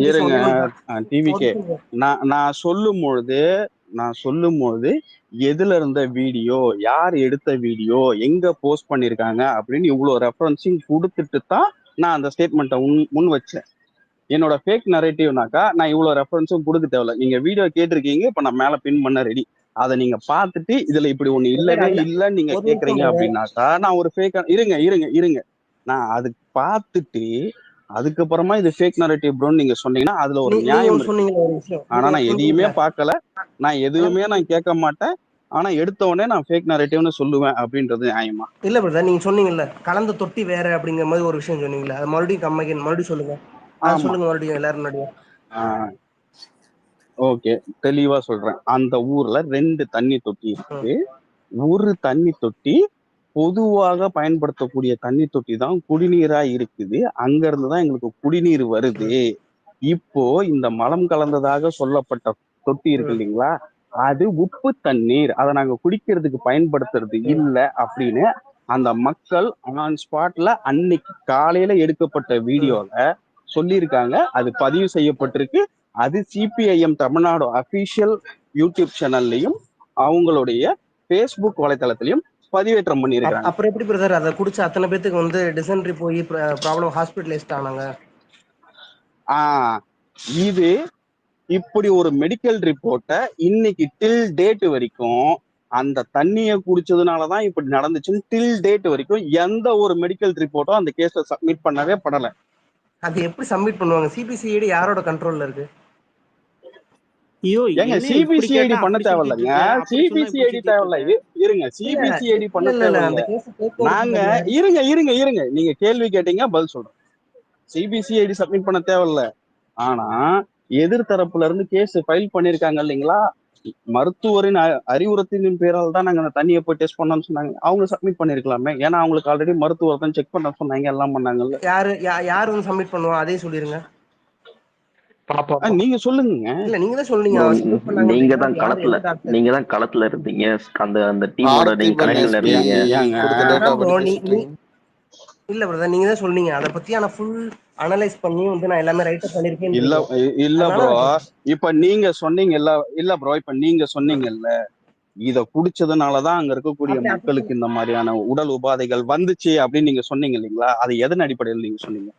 இருங்க டிவிக்கே. ஒதுக்குங்க. நான் சொல்லும் பொழுது எதுல இருந்த வீடியோ, யார் எடுத்த வீடியோ, எங்க போஸ்ட் பண்ணிருக்காங்க அப்படின்னு இவ்வளவு ரெஃபரன்ஸிங் கொடுத்துட்டு தான் நான் அந்த ஸ்டேட்மெண்ட்டை முன் வச்சேன். என்னோட ஃபேக் நரேட்டிவ்னாக்கா நான் இவ்வளவு ரெஃபரன்ஸும் கொடுக்க தேவையில்ல. நீங்க வீடியோ கேட்டிருக்கீங்க, இப்ப நான் மேல பின் பண்ண ரெடி. அதை நீங்க பார்த்துட்டு இதுல இப்படி ஒண்ணு இல்லவே இல்லைன்னு நீங்க ஒரு நிமிஷம் கேக்குறீங்க brother. அப்படின்னாக்கா நான் ஒரு ஃபேக் இருங்க இருங்க இருங்க நான் அதுக்கு பார்த்துட்டு அதுக்கப்புறமா இது ஃபேக் நரேட்டிவ் ப்ரோன்னு நீங்க சொன்னீங்கன்னா அதுல ஒரு நீங்க நியாயம் ஒண்ணு இருக்கு. சொன்னீங்கல்ல ஒரு விஷயம். ஆனா நீங்க நான் எதையுமே சொன்னீங்கல்ல. பார்க்கல, நான் எதுவுமே நான் கேட்க மாட்டேன். ஆனா எடுத்த உடனே நான் ஃபேக் நரேட்டிவ்னு சொல்லுவேன் அப்படின்றது நியாயமா? இல்ல பிரதர், நீங்க சொன்னீங்கல்ல கலந்த தொட்டி வேற அப்படிங்கிற மாதிரி ஒரு விஷயம் சொன்னீங்கல்ல, அது மறுபடியும் மறுபடியும் சொல்லுங்க. அது ஆமா. சொல்லுங்க மறுபடியும் எல்லாரும் முன்னாடியும். ஓகே, தெளிவா சொல்றேன். அந்த ஊர்ல 2 தண்ணி தொட்டி இருக்கு. ஒரு தண்ணி தொட்டி பொதுவாக பயன்படுத்தக்கூடிய தண்ணி தொட்டி தான் குடிநீரா இருக்குது. அங்க இருந்துதான் எங்களுக்கு குடிநீர் வருது. இப்போ இந்த மலம் கலந்ததாக சொல்லப்பட்ட தொட்டி இருக்கு இல்லைங்களா, அது உப்பு தண்ணீர், அதை நாங்க குடிக்கிறதுக்கு பயன்படுத்துறது இல்ல அப்படின்னு அந்த மக்கள் ஆன் ஸ்பாட்ல அன்னைக்கு காலையில எடுக்கப்பட்ட வீடியோல சொல்லியிருக்காங்க. அது பதிவு செய்யப்பட்டிருக்கு. அது சிபிஐஎம் தமிழ்நாடு அபிஷியல் யூடியூப் சேனல்லையும் அவங்களுடைய பேஸ்புக் வலைத்தளத்திலையும் பதிவேற்றம் பண்ணியிருக்காங்க. அப்புறம் எப்படி பிரதர் அதை குடிச்ச அத்தனை பேத்துக்கு வந்து டிசென்ட்ரி போய் ப்ராப்ளம் ஹாஸ்பிட்டலைஸ்ட் ஆனாங்க? இது இப்படி ஒரு மெடிக்கல் ரிப்போர்ட்டை இன்னைக்கு டில் டேட் வரைக்கும் அந்த தண்ணியை குடிச்சதுனாலதான் இப்படி நடந்துச்சுன்னு டில் டேட் வரைக்கும் எந்த ஒரு மெடிக்கல் ரிப்போர்ட்டும் அந்த கேஸ சப்மிட் பண்ணவே படல. அது எப்படி சப்மிட் பண்ணுவாங்க? சிபிசிஐடி யாரோட கண்ட்ரோல்ல இருக்கு? ஏங்க சிபிசிஐடி பண்ண தேவையில்லைங்க, சிபிசிஐடி தேவையில்ல. இருங்க, சிபிசிஐடி பண்ண தேவையில்ல. நாங்க இருங்க இருங்க இருங்க நீங்க கேள்வி கேட்டீங்க, பதில் சொல்றோம். சிபிசிஐடி சப்மிட் பண்ண தேவையில்ல. ஆனா எதிர்த்தரப்புல இருந்து கேஸ் ஃபைல் பண்ணிருக்காங்க இல்லைங்களா, மருத்துவரின் அறிவுறுத்தின் பேரால் தான் நாங்க அந்த தண்ணியை போய் டெஸ்ட் பண்ணோம்னு சொன்னாங்க. அவங்க சப்மிட் பண்ணிருக்கலாமே, ஏன்னா அவங்களுக்கு ஆல்ரெடி மருத்துவர் தான் செக் பண்ண சொன்னாங்க, எல்லாம் பண்ணாங்கல்ல. யாரு வந்து சப்மிட் பண்ணுவா அதே சொல்லிருங்க. நீங்க சொல்லுங்க. இல்ல நீங்க தான் சொல்லுங்க. நீங்க தான் களத்துல இருந்தீங்க, அந்த அந்த டீமோட நீங்க கனெக்ஷன்ல இருந்தீங்க. இல்ல பிரதர், நீங்க தான் சொன்னீங்க அதை பத்தியான ஃபுல் அனலைஸ் பண்ணி வந்து நான் எல்லாமே ரைட் பண்ணிருக்கேன். இல்ல ப்ரோ, இப்ப நீங்க சொன்னீங்கல்ல, இல்ல ப்ரோ இப்ப நீங்க சொன்னீங்கல்ல இத குடிச்சதுனாலதான் அங்க இருக்கக்கூடிய மக்களுக்கு இந்த மாதிரியான உடல் உபாதைகள் வந்துச்சு அப்படின்னு நீங்க சொன்னீங்க இல்லைங்களா, அது எதன் அடிப்படையில் நீங்க சொன்னீங்க?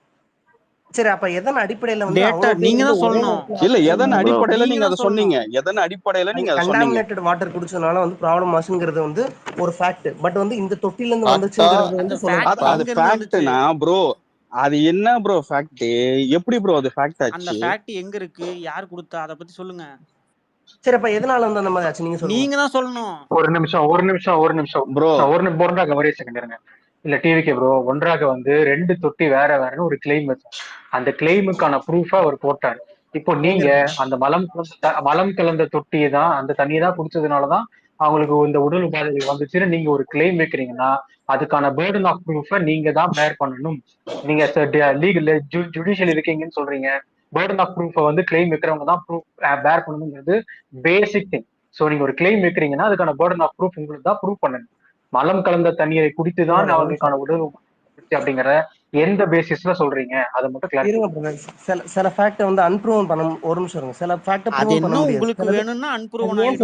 சரி, அப்ப எதன் அடிப்படையில வந்து நீங்க தான் சொல்லணும். இல்ல எதன் அடிப்படையில நீங்க அதை சொன்னீங்க, எதன் அடிப்படையில நீங்க அதை சொன்னீங்க? கண்டாமினேட்டட் வாட்டர் குடிச்சதுனால வந்து ப்ராப்ளம் ஆச்சுங்கிறது வந்து ஒரு ஃபேக்ட். பட் வந்து இந்த தொட்டில இருந்து வந்துச்சுங்கிறது வந்து அது ஃபேக்ட்னா ப்ரோ, அது என்ன ப்ரோ ஃபேக்ட்? எப்படி ப்ரோ அது ஃபேக்ட் ஆச்சு? அந்த ஃபேக்ட் எங்க இருக்கு, யார் கொடுத்தா, அத பத்தி சொல்லுங்க. சரி, அப்ப எதனால வந்து அந்த மாதிரி ஆச்சு நீங்க சொல்லுங்க. நீங்க தான் சொல்லணும். ஒரு நிமிஷம் ப்ரோ, ஒன்றாக ஒரே செகண்ட் இருங்க. இல்ல டிவிக்கே ப்ரோ, ஒன்றாக வந்து 2 தொட்டி வேற வேறன்னு ஒரு கிளைம் வச்சு அந்த கிளைமுக்கான ப்ரூஃபா அவர் போட்டாரு. இப்போ நீங்க அந்த மலம் கலந்த தொட்டியை தான், அந்த தண்ணியை தான் குடிச்சதுனாலதான் அவங்களுக்கு இந்த உடல் உபாதைகள் வந்துச்சுன்னு நீங்க ஒரு கிளைம் வைக்கிறீங்கன்னா அதுக்கான பேர்டன் ஆஃப் ப்ரூஃபை நீங்க தான் பேர் பண்ணணும். நீங்க லீகல் ஜுடிஷியல் இருக்கீங்கன்னு சொல்றீங்க. பேர்டன் ஆஃப் ப்ரூஃபை வந்து கிளைம் வைக்கிறவங்க தான் ப்ரூஃப் பேர் பண்ணணுங்கிறது பேசிக் திங். சோ நீங்க ஒரு கிளைம் வைக்கிறீங்கன்னா அதுக்கான பேர்டன் ஆஃப் ப்ரூஃப் உங்களுக்கு தான் ப்ரூவ் பண்ணணும். மலம் கலந்த தண்ணீரை குடித்துதான் அவங்களுக்கான உடல் அப்படிங்கிற எந்த பேசிஸ்ல சொல்றீங்க, அதை மட்டும் கிளாரிஃபை. சில ஃபேக்ட் வந்து அன்ப்ரூவன் பண்ண, ஒரு நிமிஷம் இருங்க, சில ஃபேக்ட் ப்ரூவ் பண்ண முடியாது. உங்களுக்கு வேணும்னா அன்ப்ரூவன் ஆயிடும்.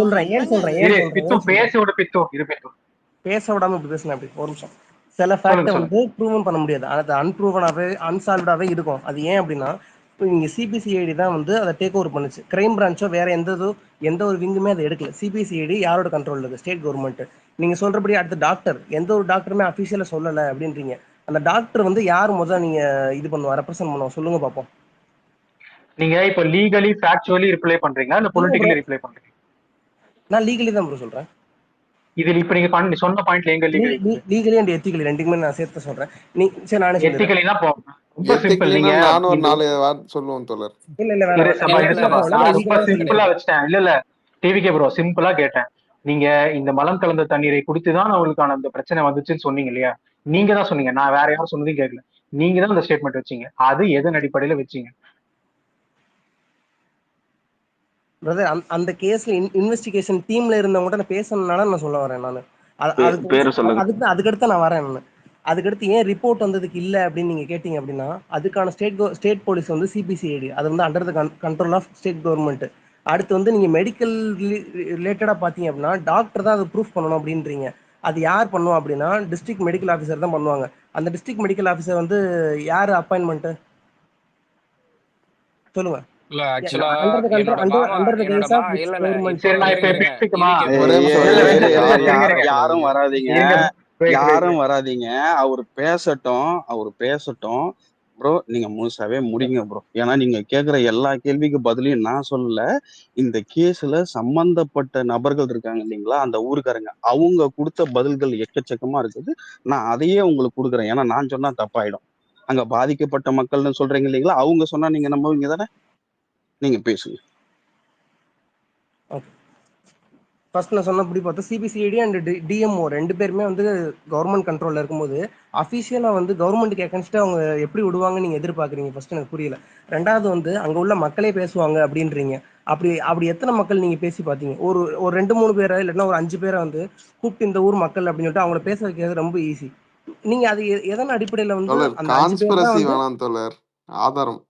பேச விடாம இப்படி பேசணும் அப்படி ஒரு நிமிஷம். சில ஃபேக்ட் வந்து ப்ரூவன் பண்ண முடியாது, அது அன்ப்ரூவனாவே அன்சால்வ்டாவே இருக்கும். அது ஏன் அப்படின்னா இங்க சிபிசிஐடி தான் வந்து அதை டேக் ஓவர் பண்ணுச்சு. கிரைம் பிரான்ச்சோ வேற எந்த ஒரு விங்குமே அதை எடுக்கல. சிபிசிஐடி யாரோட கண்ட்ரோல் இருக்கு? State government. நீங்க சொல்றபடி அடுத்த டாக்டர், எந்த ஒரு டாக்டருமே அபிஷியலா சொல்லல அப்படின்றீங்க. அந்த டாக்டர் வந்து யார் முதல்ல நீங்க இது பண்ணுவா, ரெப்ரசென்ட் பண்ணுவா, சொல்லுங்க பாப்போம். நீங்க இப்ப லீகலி ஃபேக்சுவலி ரிப்ளை பண்றீங்களா இல்ல பொலிட்டிக்கலி ரிப்ளை பண்றீங்க? நான் லீகலி தான் ப்ரோ சொல்றேன். இதுல இப்ப நீங்க சொன்ன பாயிண்ட்ல எங்க லீகலி அண்ட் எத்திக்கலி ரெண்டுமே நான் சேர்த்து சொல்றேன். நீ சரி நானே சொல்றேன். எத்திக்கலினா ரொம்ப சிம்பிள். நீங்க நானும் ஒரு 4 வார்த்தை சொல்லுவோம் தோழர். ரொம்ப சிம்பிளா வச்சிட்டேன். இல்ல டிவிகே ப்ரோ, சிம்பிளா கேட்டேன். நீங்க இந்த மலம் கலந்த தண்ணீரை குடித்துதான் அவங்களுக்கான அந்த பிரச்சனை வந்துச்சுன்னு சொன்னீங்க இல்லையா? நீங்க தான் சொன்னீங்க, நான் வேற யாரும் சொன்னதையும் கேட்கல. நீங்க தான் அந்த ஸ்டேட்மெண்ட் வச்சீங்க. அது எதன் அடிப்படையில வச்சீங்க? பிரதர், அந்த கேஸ்ல இன்வெஸ்டிகேஷன் டீம்ல இருந்தவங்க நான் பேசணும்னால நான் சொல்ல வரேன். நான் அதுக்கு அடுத்து நான் வரேன். அதுக்கடுத்து ஏன் ரிப்போர்ட் வந்ததுக்கு இல்லை அப்படின்னு நீங்க கேட்டீங்க அப்படின்னா, அதுக்கான ஸ்டேட் போலீஸ் வந்து சிபிசிஐடி, அது வந்து under the control of state government. அடுத்து வந்து நீங்க மெடிக்கல் ரிலேட்டடா பாத்தீங்க அப்படின்னா டாக்டர் தான் அதை ப்ரூஃப் பண்ணணும் அப்படின்றீங்க. அது யார் பண்ணுவோம் அப்படின்னா டிஸ்ட்ரிக்ட் மெடிக்கல் ஆஃபீஸர் தான் பண்ணுவாங்க. அந்த டிஸ்ட்ரிக்ட் மெடிக்கல் ஆஃபீஸர் வந்து யார் அப்பாயின்மெண்ட் சொல்லுங்க? இல்ல ஆக்சுவலா under the control under the என்னோட கைஸ் ஆஃப் விச் இல்ல கவர்மெண்ட்? சரி நான் இப்ப இருங்க இருங்க பேசிக்குமா? டிவிகே ஒரே ப்ரோ நிமிஷம் இல்ல யாரும் யாரும் யாரும் வராதீங்க, அவர் பேசட்டும் ப்ரோ. நீங்க முழுசாவே முடிங்க ப்ரோ. ஏன்னா நீங்க கேக்குற எல்லா கேள்விக்கு பதிலையும் நான் சொல்லல. இந்த கேஸ்ல சம்பந்தப்பட்ட நபர்கள் இருக்காங்க இல்லைங்களா, அந்த ஊருக்காரங்க, அவங்க கொடுத்த பதில்கள் எக்கச்சக்கமா இருக்குது. நான் அதையே உங்களுக்கு கொடுக்குறேன். ஏன்னா நான் சொன்னா தப்பாயிடும். அங்க பாதிக்கப்பட்ட மக்கள்னு சொல்றீங்க இல்லைங்களா, அவங்க சொன்னா நீங்க நம்புவீங்க தானே? நீங்க பேசுங்க. ஃபர்ஸ்ட் நான் சொன்னபடி பார்த்தா சிபிசிஐடி அண்ட் டிஎம்ஓ ரெண்டு பேருமே வந்து கவர்மெண்ட் கண்ட்ரோல்ல இருக்கும்போது அஃபிஷியலா வந்து கவர்மெண்ட்டுக்கு எகன்ஸ்டா அவங்க எப்படி விடுவாங்கன்னு நீங்க எதிர்பார்க்குறீங்க? ஃபர்ஸ்ட் எனக்கு புரியல. ரெண்டாவது வந்து அங்க உள்ள மக்களே பேசுவாங்க அப்படின்றீங்க. அப்படி அப்படி எத்தனை மக்கள் நீங்க பேசி பார்த்தீங்க? ஒரு ஒரு 2-3 பேரை இல்லைன்னா ஒரு 5 பேரை வந்து கூப்பிட்டு இந்த ஊர் மக்கள் அப்படின்னு சொல்லிட்டு அவங்கள பேச வைக்கிறது ரொம்ப ஈஸி. நீங்க அது எதன் அடிப்படையில வந்து தோழர் அந்த 5 பேர் தான் கான்ஸ்பிரசி வந்து வேணாம் தோழர், ஆதாரம்.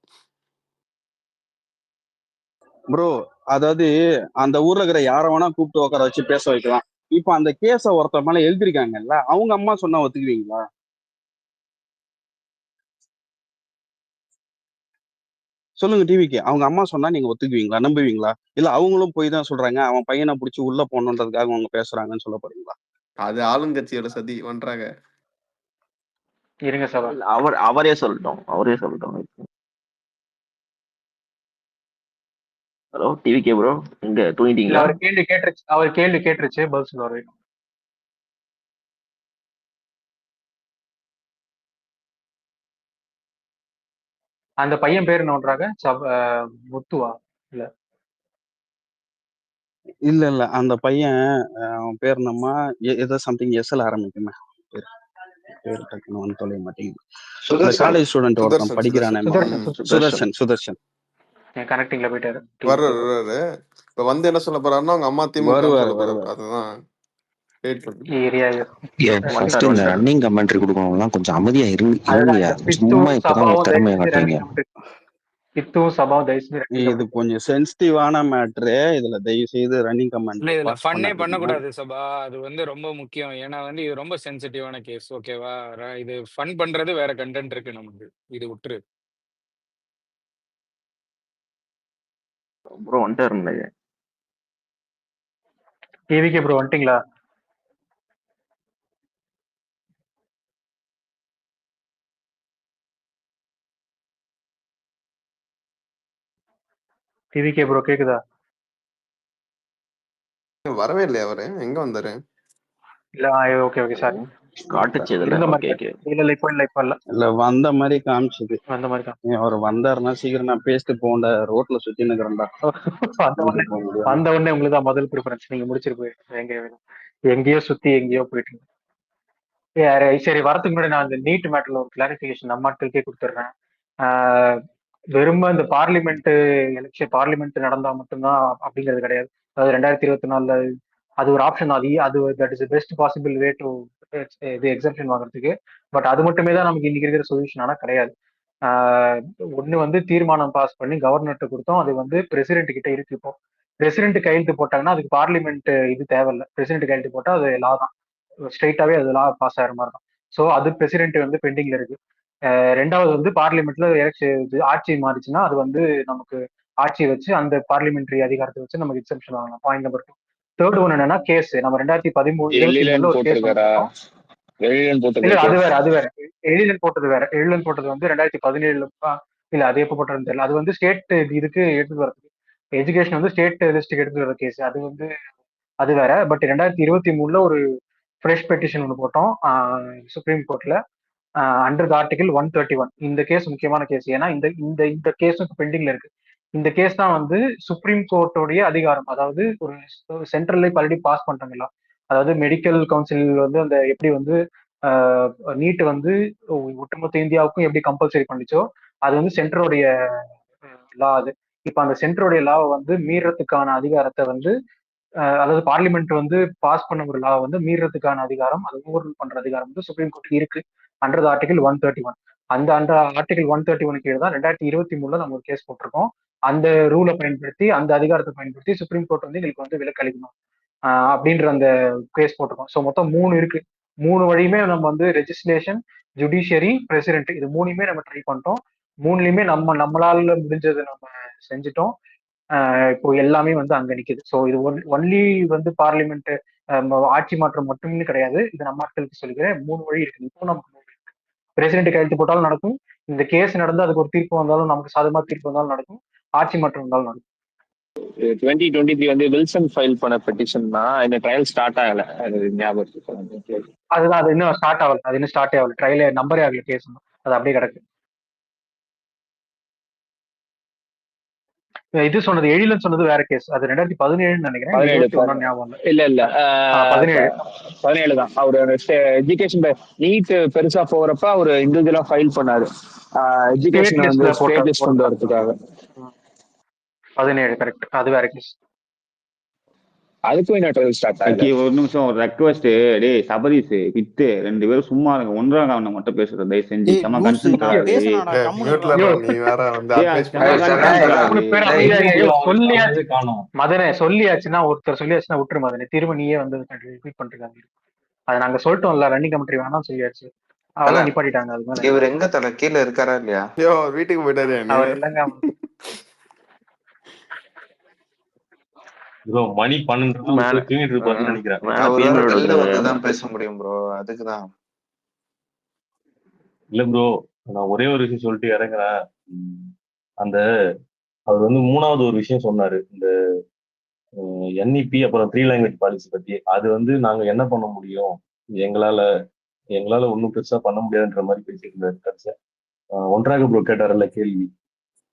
ப்ரோ, அதாவது அந்த ஊர்ல இருக்கிற யார வேணா கூப்பிட்டு உட்கார வச்சு பேச வைக்கலாம். இப்ப அந்த கேஸ ஒருத்தர் மேல எழுதிருக்காங்கல்ல, அவங்க அம்மா சொன்னா ஒத்துக்குவீங்களா? சொல்லுங்க டிவிக்கு. அவங்க அம்மா சொன்னா நீங்க ஒத்துக்குவீங்களா, நம்புவீங்களா? இல்ல அவங்களும் போய் தான் சொல்றாங்க, அவன் பையனை பிடிச்சி உள்ள போகணுன்றதுக்காக அவங்க பேசுறாங்கன்னு சொல்ல போறீங்களா? அது ஆளுங்கட்சியோட சதி பண்றாங்க. இருங்க சபா. அவரே சொல்லட்டும். ஹலோ டிவிகே ப்ரோ, இங்க இல்ல தூங்கிட்டீங்களா? அவர் கேள்வி கேட்டுருச்சு பதில் சொல்லுவாரு. அந்த பையன் பேர் என்ன பண்றாங்க? முத்துவா? இல்ல இல்ல அந்த பையன், அவன் பேர் என்னம்மா, ஏதோ சம்திங் எஸ்எல் ஆரம்பிக்குமே, பேர் பேர் டக்குன்னு வந்து தொலைய மாட்டேங்குது. இந்த காலேஜ் ஸ்டூடெண்ட் ஒருத்தன் படிக்கிறானே, சுதர்ஷன். கனெக்டிங்ல போயிட்டாரு. வருவாரு. இப்ப வந்து என்ன சொல்ல போறாருன்னா அவங்க அம்மா திமுக சொல்ல போறாரு. அதுதான் வெயிட் பண்ணு. ரன்னிங் கமெண்ட்ரி கொடுக்கறவங்கலாம் கொஞ்சம் அமைதியா இருங்க. சும்மா இப்பதான் உங்க திறமையை காட்டுறீங்க. இது கொஞ்சம் சென்சிட்டிவான மேட்ரு. இதுல தயவு செய்து ரன்னிங் கமெண்ட் இதுல ஃபன்னே பண்ணக்கூடாது சபா. அது வந்து ரொம்ப முக்கியம். ஏன்னா வந்து இது ரொம்ப சென்சிட்டிவான கேஸ். ஓகேவா? இது ஃபன் பண்றது வேற கண்டென்ட் இருக்கு நமக்கு. இது விட்டுரு. ப்ரோ வந்துட்டாருங்க. டிவிகே ப்ரோ வந்துட்டீங்களா? டிவிகே ப்ரோ கேக்குதா? வரவே இல்லையா அவரு? எங்க வந்தாரு? இல்ல ஓகே சாரி. இல்ல வந்த மாதிரி காமிச்சது. அவர் வந்தாருன்னா சீக்கிரம் நான் பேசிட்டு போண்ட ரோட்ல சுத்தி நிக்கிறேன்டா. வந்த உடனே உங்களுக்கு தான் முதல் ப்ரிஃபரன்ஸ். நீங்க முடிச்சிட்டு போயிட்டு எங்கேயோ சுத்தி எங்கேயோ போயிட்டு. சரி, வரதுக்கு முன்னாடி நான் இந்த நீட் மேட்டர்ல ஒரு கிளாரிபிகேஷன் நம்ம ஆட்களுக்கே கொடுத்துட்றேன். வெறும் இந்த பார்லிமெண்ட் நடந்தா மட்டும்தான் அப்படிங்கிறது கிடையாது. அதாவது 2024 அது ஒரு ஆப்ஷன். அது that is best possible way to இது எக்ஸம்ஷன் வாங்குறதுக்கு. பட் அது மட்டுமே தான் நமக்கு இன்னைக்கு இருக்கிற சொல்யூஷன். ஆனா கிடையாது. ஒண்ணு வந்து தீர்மானம் பாஸ் பண்ணி கவர்னர்கிட்ட கொடுத்தோம். அது வந்து பிரசிடென்ட் கிட்ட இருக்கு. இப்போ பிரசிடென்ட் கையெழுத்து போட்டாங்கன்னா அதுக்கு பார்லிமெண்ட் இது தேவையில்லை. பிரசிடென்ட் கையெழுத்து போட்டா அது லா தான், ஸ்ட்ரெயிட்டாவே அது லா பாஸ் ஆகிற மாதிரி தான். ஸோ அது பிரசிடென்ட் வந்து பெண்டிங்ல இருக்கு. ரெண்டாவது வந்து பார்லிமெண்ட்ல ஆட்சி மாறிச்சுன்னா அது வந்து நமக்கு ஆட்சியை வச்சு அந்த பார்லிமெண்டரி அதிகாரத்தை வச்சு நமக்கு எக்ஸம்ஷன் வாங்கலாம். Point number 2. தேர்ட் ஒன் என்னன்னா கேஸ். நம்ம 2013 ஒரு கேஸ் அது வேற. எழிலன் போட்டது வந்து 2017 இல்ல அது எப்ப போட்டதுன்னு தெரியல. அது வந்து ஸ்டேட் இதுக்கு எடுத்து வரதுக்கு, எஜுகேஷன் வந்து ஸ்டேட் லிஸ்ட்டுக்கு எடுத்து வர கேஸ். அது வந்து அது வேற. பட் 2023 ஒரு ஃப்ரெஷ் பெட்டிஷன் ஒன்று போட்டோம் சுப்ரீம் கோர்ட்ல அண்டர் த ஆர்டிகல் 131. இந்த கேஸ் முக்கியமான கேஸ். ஏன்னா இந்த கேஸும் பெண்டிங்ல இருக்கு. இந்த கேஸ் தான் வந்து சுப்ரீம் கோர்ட்டோடைய அதிகாரம். அதாவது ஒரு சென்ட்ரல்ல ஆல்ரெடி பாஸ் பண்றாங்களா, அதாவது மெடிக்கல் கவுன்சில் வந்து அந்த எப்படி வந்து நீட் வந்து ஒட்டுமொத்த இந்தியாவுக்கும் எப்படி கம்பல்சரி பண்ணிச்சோ அது வந்து சென்டருடைய லா. அது இப்ப அந்த சென்டருடைய லாவை வந்து மீறதுக்கான அதிகாரத்தை வந்து அதாவது பார்லிமெண்ட் வந்து பாஸ் பண்ண ஒரு லா வந்து மீறதுக்கான அதிகாரம், அது ஓவர் பண்ற அதிகாரம் வந்து சுப்ரீம் கோர்ட்டுக்கு இருக்கு. Under article 131. அந்த ஆர்டிகல் 131 கீழே தான் 2023 நம்ம ஒரு கேஸ் போட்டிருக்கோம். அந்த ரூலை பயன்படுத்தி, அந்த அதிகாரத்தை பயன்படுத்தி சுப்ரீம் கோர்ட் வந்து எங்களுக்கு வந்து விலக்கு அளிக்கணும் அப்படின்ற அந்த கேஸ் போட்டிருக்கோம். ஸோ மொத்தம் 3 இருக்கு. 3 வழியுமே நம்ம வந்து ரெஜிஸ்ட்ரேஷன், ஜுடிஷியரி, பிரசிடென்ட், இது 3யுமே நம்ம ட்ரை பண்ணிட்டோம். 3லயுமே நம்மளால முடிஞ்சதை நம்ம செஞ்சுட்டோம். இப்போ எல்லாமே வந்து அங்க நிக்குது. ஸோ இது ஒன்லி வந்து பார்லிமெண்ட் ஆட்சி மாற்றம் மட்டுமே கிடையாது. இது நம்ம ஆட்களுக்கு சொல்லிக்கிறேன். 3 வழி இருக்கு. இப்போ நமக்கு பிரசிடென்ட் கையெழுத்து போட்டாலும் நடக்கும், இந்த கேஸ் நடந்து அதுக்கு ஒரு தீர்ப்பு வந்தாலும், நமக்கு சாதகமா தீர்ப்பு வந்தாலும் நடக்கும், ஆட்சி மாற்றம் வந்தாலும் நடக்கும். 2023 வந்து வில்சன் ஃபைல் பண்ண பெட்டிஷன் தான், இந்த ட்ரையல் ஸ்டார்ட் ஆகல. அது ஞாபகம். அதுதான், அது இன்னும் ஸ்டார்ட் ஆகல. அது இன்னும் ஸ்டார்ட் ஆகல. ட்ரையல் நம்பரே ஆகல. கேஸ் அது அப்படியே கிடக்கு. இது சொன்னது எழிலன் சொன்னது வேற கேஸ். அது 2017 நினைக்கிறேன். 21 ஞாபகம் இல்ல 17 தான். அவரு எஜுகேஷன் நீட் பெருசா போறப்ப அவரு இண்டிவிஜுவலா ஃபைல் பண்ணாரு எஜுகேஷன் வந்து ஸ்டேட் லிஸ்ட் கொண்டு வரதுக்காக. 17 கரெக்ட். அது வேற கேஸ். அதுக்கும் என்ன ட்ரையல் ஸ்டார்ட் ஆகல. ஒரு நிமிஷம் ஒரு ரெக்வஸ்ட். டேய் சபரீஸ் வித்து 2 பேரும் சும்மா இருங்க. ஒன்றாக அவனை மட்டும் பேசுறது தயவு செஞ்சு. செம கன்சென்ட் மதனே சொல்லியாச்சுன்னா, ஒருத்தர் சொல்லியாச்சுன்னா விட்டுரு மதனே. திரும்ப நீயே வந்து ரிப்பீட் பண்றாங்க. அது நாங்க சொல்லிட்டோம்ல, ரன்னிங் கமெண்ட்ரி வேணாம் சொல்லியாச்சு. அவ்வளவு நிப்பாட்டிட்டாங்க. அது மேல இவர் எங்க தல கீழே இருக்காரா இல்லையா? வீட்டுக்கு போயிட்டாரு. அவர் இல்லங்க. ப்ரோ மணி 12 தூங்கிட்டு இருப்பாருன்னு நினைக்கிறேன். பேச முடியும் ப்ரோ, அதுக்குதான். இல்ல ப்ரோ, நான் ஒரே ஒரு விஷயம் சொல்லிட்டு இறங்குறேன். அந்த அவர் வந்து 3வது ஒரு விஷயம் சொன்னாரு, இந்த என்இபி அப்புறம் 3 லாங்குவேஜ் பாலிசி பத்தி. அது வந்து நாங்க என்ன பண்ண முடியும், எங்களால ஒன்றும் பெருசா பண்ண முடியாதுன்ற மாதிரி பேசிட்டு இருந்தாரு கடைசியா. ஒன்றாக ப்ரோ கேட்டார்ல கேள்வி,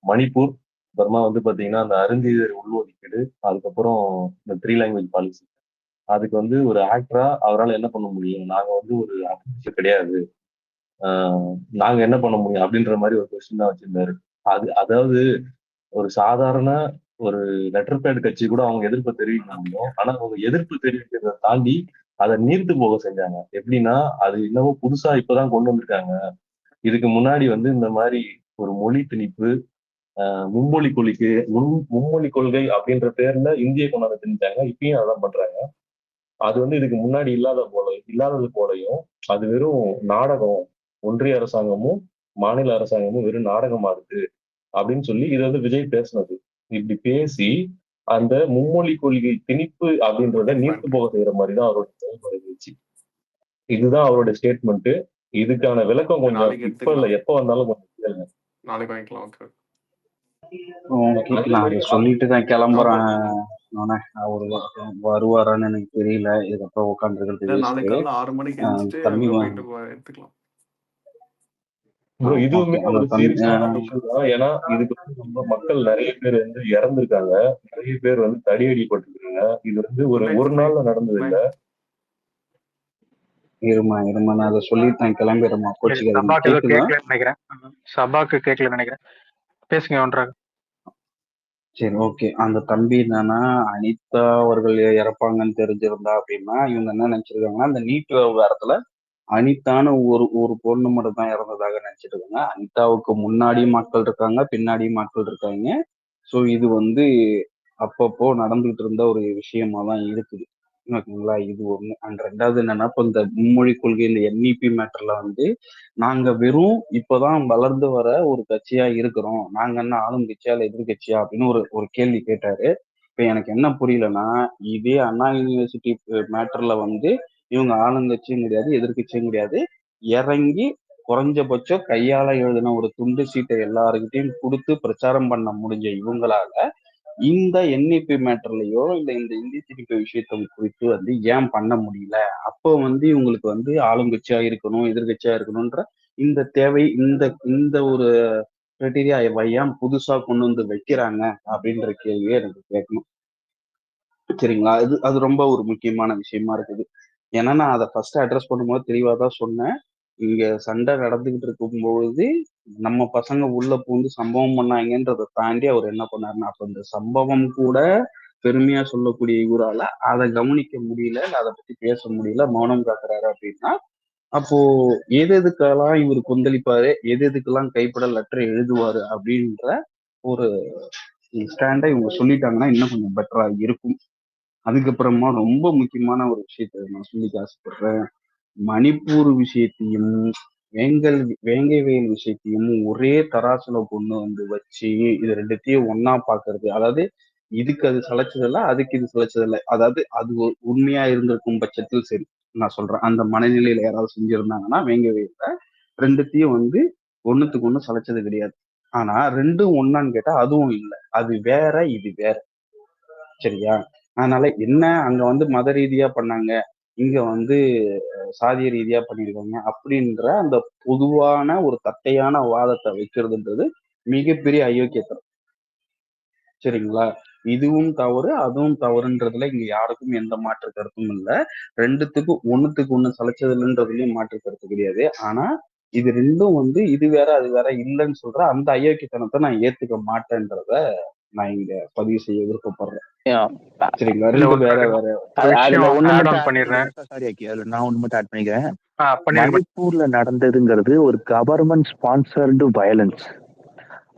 மணிப்பூர் அப்புறமா வந்து பாத்தீங்கன்னா அந்த அருந்தியர் உள்ஒதுக்கீடு, அதுக்கப்புறம் இந்த 3 லாங்குவேஜ் பாலிசி, அதுக்கு வந்து ஒரு ஆக்டரா அவரால் என்ன பண்ண முடியும், நாங்க வந்து ஒரு அபிஷியல் கிடையாது, நாங்க என்ன பண்ண முடியும் அப்படின்ற மாதிரி ஒரு கொஸ்டின் தான் வச்சிருந்தாரு. அதாவது ஒரு சாதாரண ஒரு லெட்டர் பேட் கட்சி கூட அவங்க எதிர்ப்பை தெரிவிக்க முடியும். ஆனா அவங்க எதிர்ப்பு தெரிவிக்கிறத தாண்டி அதை நீர்த்து போக செஞ்சாங்க. எப்படின்னா, அது இன்னமும் புதுசா இப்பதான் கொண்டு வந்திருக்காங்க. இதுக்கு முன்னாடி வந்து இந்த மாதிரி ஒரு மொழி திணிப்பு, மும்மொழி கொள்கை அப்படின்ற பேர்ல இந்திய கொண்டாந்து திணிச்சாங்க. இப்பயும் அதான் பண்றாங்க. அது வந்து இதுக்கு முன்னாடி இல்லாதது போலையும், அது வெறும் நாடகம், ஒன்றிய அரசாங்கமும் மாநில அரசாங்கமும் வெறும் நாடகமா இருக்கு அப்படின்னு சொல்லி இது வந்து விஜய் பேசினது. இப்படி பேசி அந்த மும்மொழி கொள்கை திணிப்பு அப்படின்றத நீர்த்து போக செய்யற மாதிரிதான் அவரோட செயல்பாடு இருந்துச்சு. இதுதான் அவரோட ஸ்டேட்மெண்ட். இதுக்கான விளக்கம் கொஞ்சம் இப்ப இல்ல, எப்ப வந்தாலும் கொஞ்சம் நாளைக்கு வாங்கிக்கலாம். நான் சொல்லிட்டு தான் கிளம்புறேன். அவரு வருவாரான்னு எனக்கு தெரியல. இதுக்கப்புறம் உட்காந்துருக்கிறது 6 மணிக்கு தம்பி எடுத்துக்கலாம். இதுவுமே ஒரு சீரியஸான விஷயம் தான். ஏன்னா இதுக்கு வந்து ரொம்ப மக்கள் நிறைய பேர் வந்து இறந்துருக்காங்க, நிறைய பேர் வந்து தடியடிப்பட்டிருக்காங்க. இது வந்து ஒரு நாள்ல நடந்தது இல்ல. இருமா நான் அதை சொல்லிட்டு கிளம்பிடுமா. நினைக்கிறேன் சபாக்கு கேட்கல நினைக்கிறேன். பேசுங்க ஒன்றாக. சரி, ஓகே. அந்த தம்பி என்னன்னா, அனிதா அவர்கள் இறப்பாங்கன்னு தெரிஞ்சிருந்தா அப்படின்னா இவங்க என்ன நினைச்சிருக்காங்கன்னா, அந்த நீட் விவகாரத்துல அனிதான்னு ஒரு பொண்ணு மட்டும் தான் இறந்ததாக நினைச்சிட்டு இருக்காங்க. அனிதாவுக்கு முன்னாடியும் மக்கள் இருக்காங்க, பின்னாடியும் மக்கள் இருக்காங்க. ஸோ இது வந்து அப்பப்போ நடந்துகிட்டு இருந்த ஒரு விஷயமா தான் இருக்குது. ஓகேங்களா? இது ஒண்ணு. அண்ட் 2வது என்னன்னா, இப்போ இந்த மும்மொழி கொள்கை, இந்த என்இபி மேட்டர்ல வந்து நாங்க வெறும் இப்பதான் வளர்ந்து வர ஒரு கட்சியா இருக்கிறோம், நாங்க என்ன ஆளும் கட்சியா இல்ல எதிர்கட்சியா அப்படின்னு ஒரு கேள்வி கேட்டாரு. இப்ப எனக்கு என்ன புரியலன்னா, இதே அண்ணா யூனிவர்சிட்டி மேட்டர்ல வந்து இவங்க ஆளுங்கட்சியும் கிடையாது, எதிர்கட்சியும் கிடையாது, இறங்கி குறைஞ்சபட்சம் கையால எழுதின ஒரு துண்டு சீட்டை எல்லாருக்கிட்டையும் கொடுத்து பிரச்சாரம் பண்ண முடிஞ்ச இவங்களால இந்த என்இபி மேட்டர்லயோ இல்ல இந்த இந்தி திணிப்பு விஷயத்த குறித்து வந்து ஏன் பண்ண முடியல? அப்போ வந்து இவங்களுக்கு வந்து ஆளுங்கட்சியா இருக்கணும், எதிர்கட்சியா இருக்கணும்ன்ற இந்த தேவை, இந்த ஒரு கிரைட்டீரியா ஏன் புதுசா கொண்டு வந்து வைக்கிறாங்க அப்படின்ற கேள்வியை எனக்கு கேட்கணும். சரிங்களா? அது ரொம்ப ஒரு முக்கியமான விஷயமா இருக்குது. ஏன்னா நான் அதை ஃபர்ஸ்ட் அட்ரஸ் பண்ணும்போது தெளிவா தான் சொன்னேன். இங்க சண்டை நடந்துகிட்டு இருக்கும்பொழுது நம்ம பசங்க உள்ள பூந்து சம்பவம் பண்ணாங்கன்றதை தாண்டி அவர் என்ன பண்ணாருன்னா, அப்ப இந்த சம்பவம் கூட பெருமையா சொல்லக்கூடிய இவரால அதை கவனிக்க முடியல, அதை பத்தி பேச முடியல, மௌனம் காக்குறாரு அப்படின்னா அப்போ எது எதுக்கெல்லாம் இவர் கொந்தளிப்பாரு, எது எதுக்கெல்லாம் கைப்பட லெட்டர் எழுதுவாரு அப்படின்ற ஒரு ஸ்டாண்டை இவங்க சொல்லிட்டாங்கன்னா இன்னும் கொஞ்சம் பெட்டரா இருக்கும். அதுக்கப்புறமா ரொம்ப முக்கியமான ஒரு விஷயத்த நான் சொல்லிக்க ஆசைப்படுறேன். மணிப்பூர் விஷயத்தையும் வேங்கை வயல் விஷயத்தையும் ஒரே தராசுல கொண்டு வந்து வச்சு இது ரெண்டுத்தையும் ஒன்னா பாக்குறது, அதாவது இதுக்கு அது சளைச்சதில்ல, அதுக்கு இது சளைச்சதில்லை, அதாவது அது உண்மையா இருந்திருக்கும் பட்சத்தில் சரி நான் சொல்றேன். அந்த மனநிலையில யாராவது செஞ்சிருந்தாங்கன்னா வேங்கை வயல்ல ரெண்டுத்தையும் வந்து ஒண்ணுத்துக்கு ஒண்ணு சளைச்சது கிடையாது. ஆனா ரெண்டும் ஒன்னான்னு கேட்டா அதுவும் இல்லை, அது வேற இது வேற. சரியா? அதனால என்ன அங்க வந்து மத ரீதியா பண்ணாங்க, இங்க வந்து சாதிய ரீதியா பண்ணிருக்காங்க அப்படின்ற அந்த பொதுவான ஒரு தட்டையான வாதத்தை வைக்கிறதுன்றது மிகப்பெரிய அயோக்கியத்தனம். சரிங்களா? இதுவும் தவறு அதுவும் தவறுன்றதுல இங்க யாருக்கும் எந்த மாற்று கருத்தும் இல்லை. ரெண்டுத்துக்கும் ஒண்ணுத்துக்கு ஒண்ணு சளைச்சதில்லைன்றதுலயும் மாற்று கருத்து கிடையாது. ஆனா இது ரெண்டும் வந்து இது வேற அது வேற இல்லைன்னு சொல்ற அந்த அயோக்கியத்தனத்தை நான் ஏத்துக்க மாட்டேன்றத நான் இங்க பதிவு செய்ய விருப்பப்படுறேன். சரிங்களா? ரெண்டு வேற வேற. அதுல ஒண்ணு மட்டும் சாரி ஆக்கி அதுல நான் ஒண்ணு மட்டும் ஆட் பண்ணிக்கிறேன். மணிப்பூர்ல நடந்ததுங்கிறது ஒரு கவர்மெண்ட் ஸ்பான்சர்டு வயலன்ஸ்.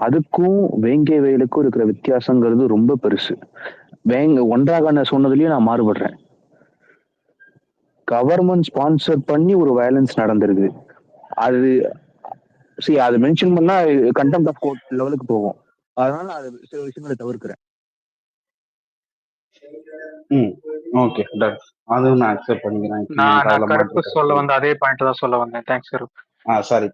அதுக்கும் வேங்கை வயலுக்கும் இருக்கிற வித்தியாசங்கிறது ரொம்ப பெருசு. ஒன்றாக சொன்னதுலயும் நான் மாறுபடுறேன். கவர்மெண்ட் ஸ்பான்சர் பண்ணி ஒரு வயலன்ஸ் நடந்திருக்கு. அது அது மென்ஷன் பண்ணா கண்டெம்ட் ஆஃப் கோர்ட் லெவலுக்கு போகும். அதனால அது சில விஷயங்களை தவிர்க்கிறேன். Okay done. அதுவும் நான் அக்செப்ட் பண்ணிக்கிறேன். நான் கருப்பு சொல்ல வந்த அதே பாயிண்ட் தான் சொல்ல வந்தேன். தேங்க்ஸ் கருப்பு. சாரி,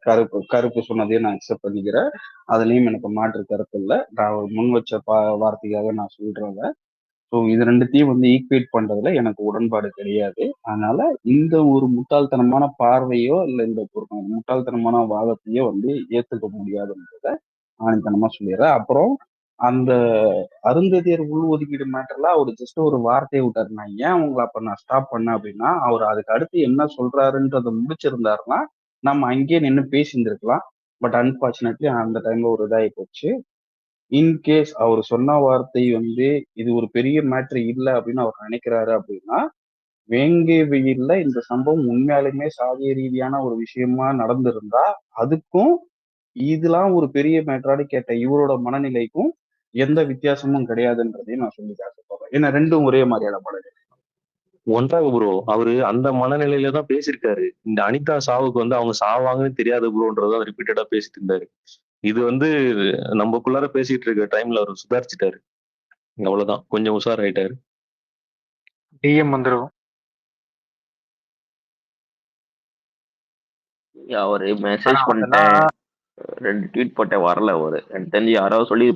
கருப்பு சொன்னதையும் நான் அக்செப்ட் பண்ணிக்கிறேன். அதுலயும் எனக்கு மாற்று கருத்து இல்லை. நான் ஒரு முன் வச்ச வார்த்தைக்காக நான் சொல்றேன். ஸோ இது ரெண்டுத்தையும் வந்து ஈக்குவேட் பண்றதுல எனக்கு உடன்பாடு கிடையாது. அதனால இந்த ஒரு முட்டாள்தனமான பார்வையோ இல்லை இந்த ஒரு முட்டாள்தனமான வாதத்தையோ வந்து ஏத்துக்க முடியாதுன்றத ஆணித்தனமா சொல்லிடுறேன். அப்புறம் அந்த அருந்ததியர் உள்ஒதுக்கீடு மேட்டர்ல அவர் ஜஸ்ட் ஒரு வார்த்தையை விட்டாரு. நான் ஏன் உங்களை அப்ப நான் ஸ்டாப் பண்ணேன் அப்படின்னா, அவர் அதுக்கு அடுத்து என்ன சொல்றாருன்றத முடிச்சிருந்தாருன்னா நம்ம அங்கேயே நின்று பேசியிருந்திருக்கலாம். பட் அன்பார்ச்சுனேட்லி அந்த டைம்ல ஒரு இதாகி போச்சு. இன்கேஸ் அவர் சொன்ன வார்த்தை வந்து இது ஒரு பெரிய மேட்ரு இல்லை அப்படின்னு அவர் நினைக்கிறாரு அப்படின்னா, வேங்கை வெயில்ல இந்த சம்பவம் உண்மையாலுமே சாதிய ரீதியான ஒரு விஷயமா நடந்திருந்தா அதுக்கும் இதெல்லாம் ஒரு பெரிய மேட்டராடி கேட்ட இவரோட மனநிலைக்கும் எந்த வித்தியாசமும் கிடையாதுன்றதையும் நான் சொல்லி ஆசைப்படுறேன். ஏன்னா ரெண்டும் ஒரே மாதிரியான படம். ஒன்றாக ப்ரோ அவரு அந்த மனநிலையில தான் பேசியிருக்காரு. இந்த அனிதா சாவுக்கு வந்து அவங்க சாவாங்கன்னு தெரியாத ப்ரோன்றதான் ரிப்பீட்டடா பேசிட்டு இருந்தாரு. இது வந்து நம்மக்குள்ளார பேசிட்டு இருக்க டைம்ல அவர் சுதாரிச்சுட்டாரு. அவ்வளவுதான், கொஞ்சம் உஷாராயிட்டாரு. டிஎம் வந்துரும். அவரு மெசேஜ் பண்ணிட்டேன், 2 ட்வீட் போட்ட வரல. ஒரு எனக்கு தெரிஞ்சு யாராவது சொல்லி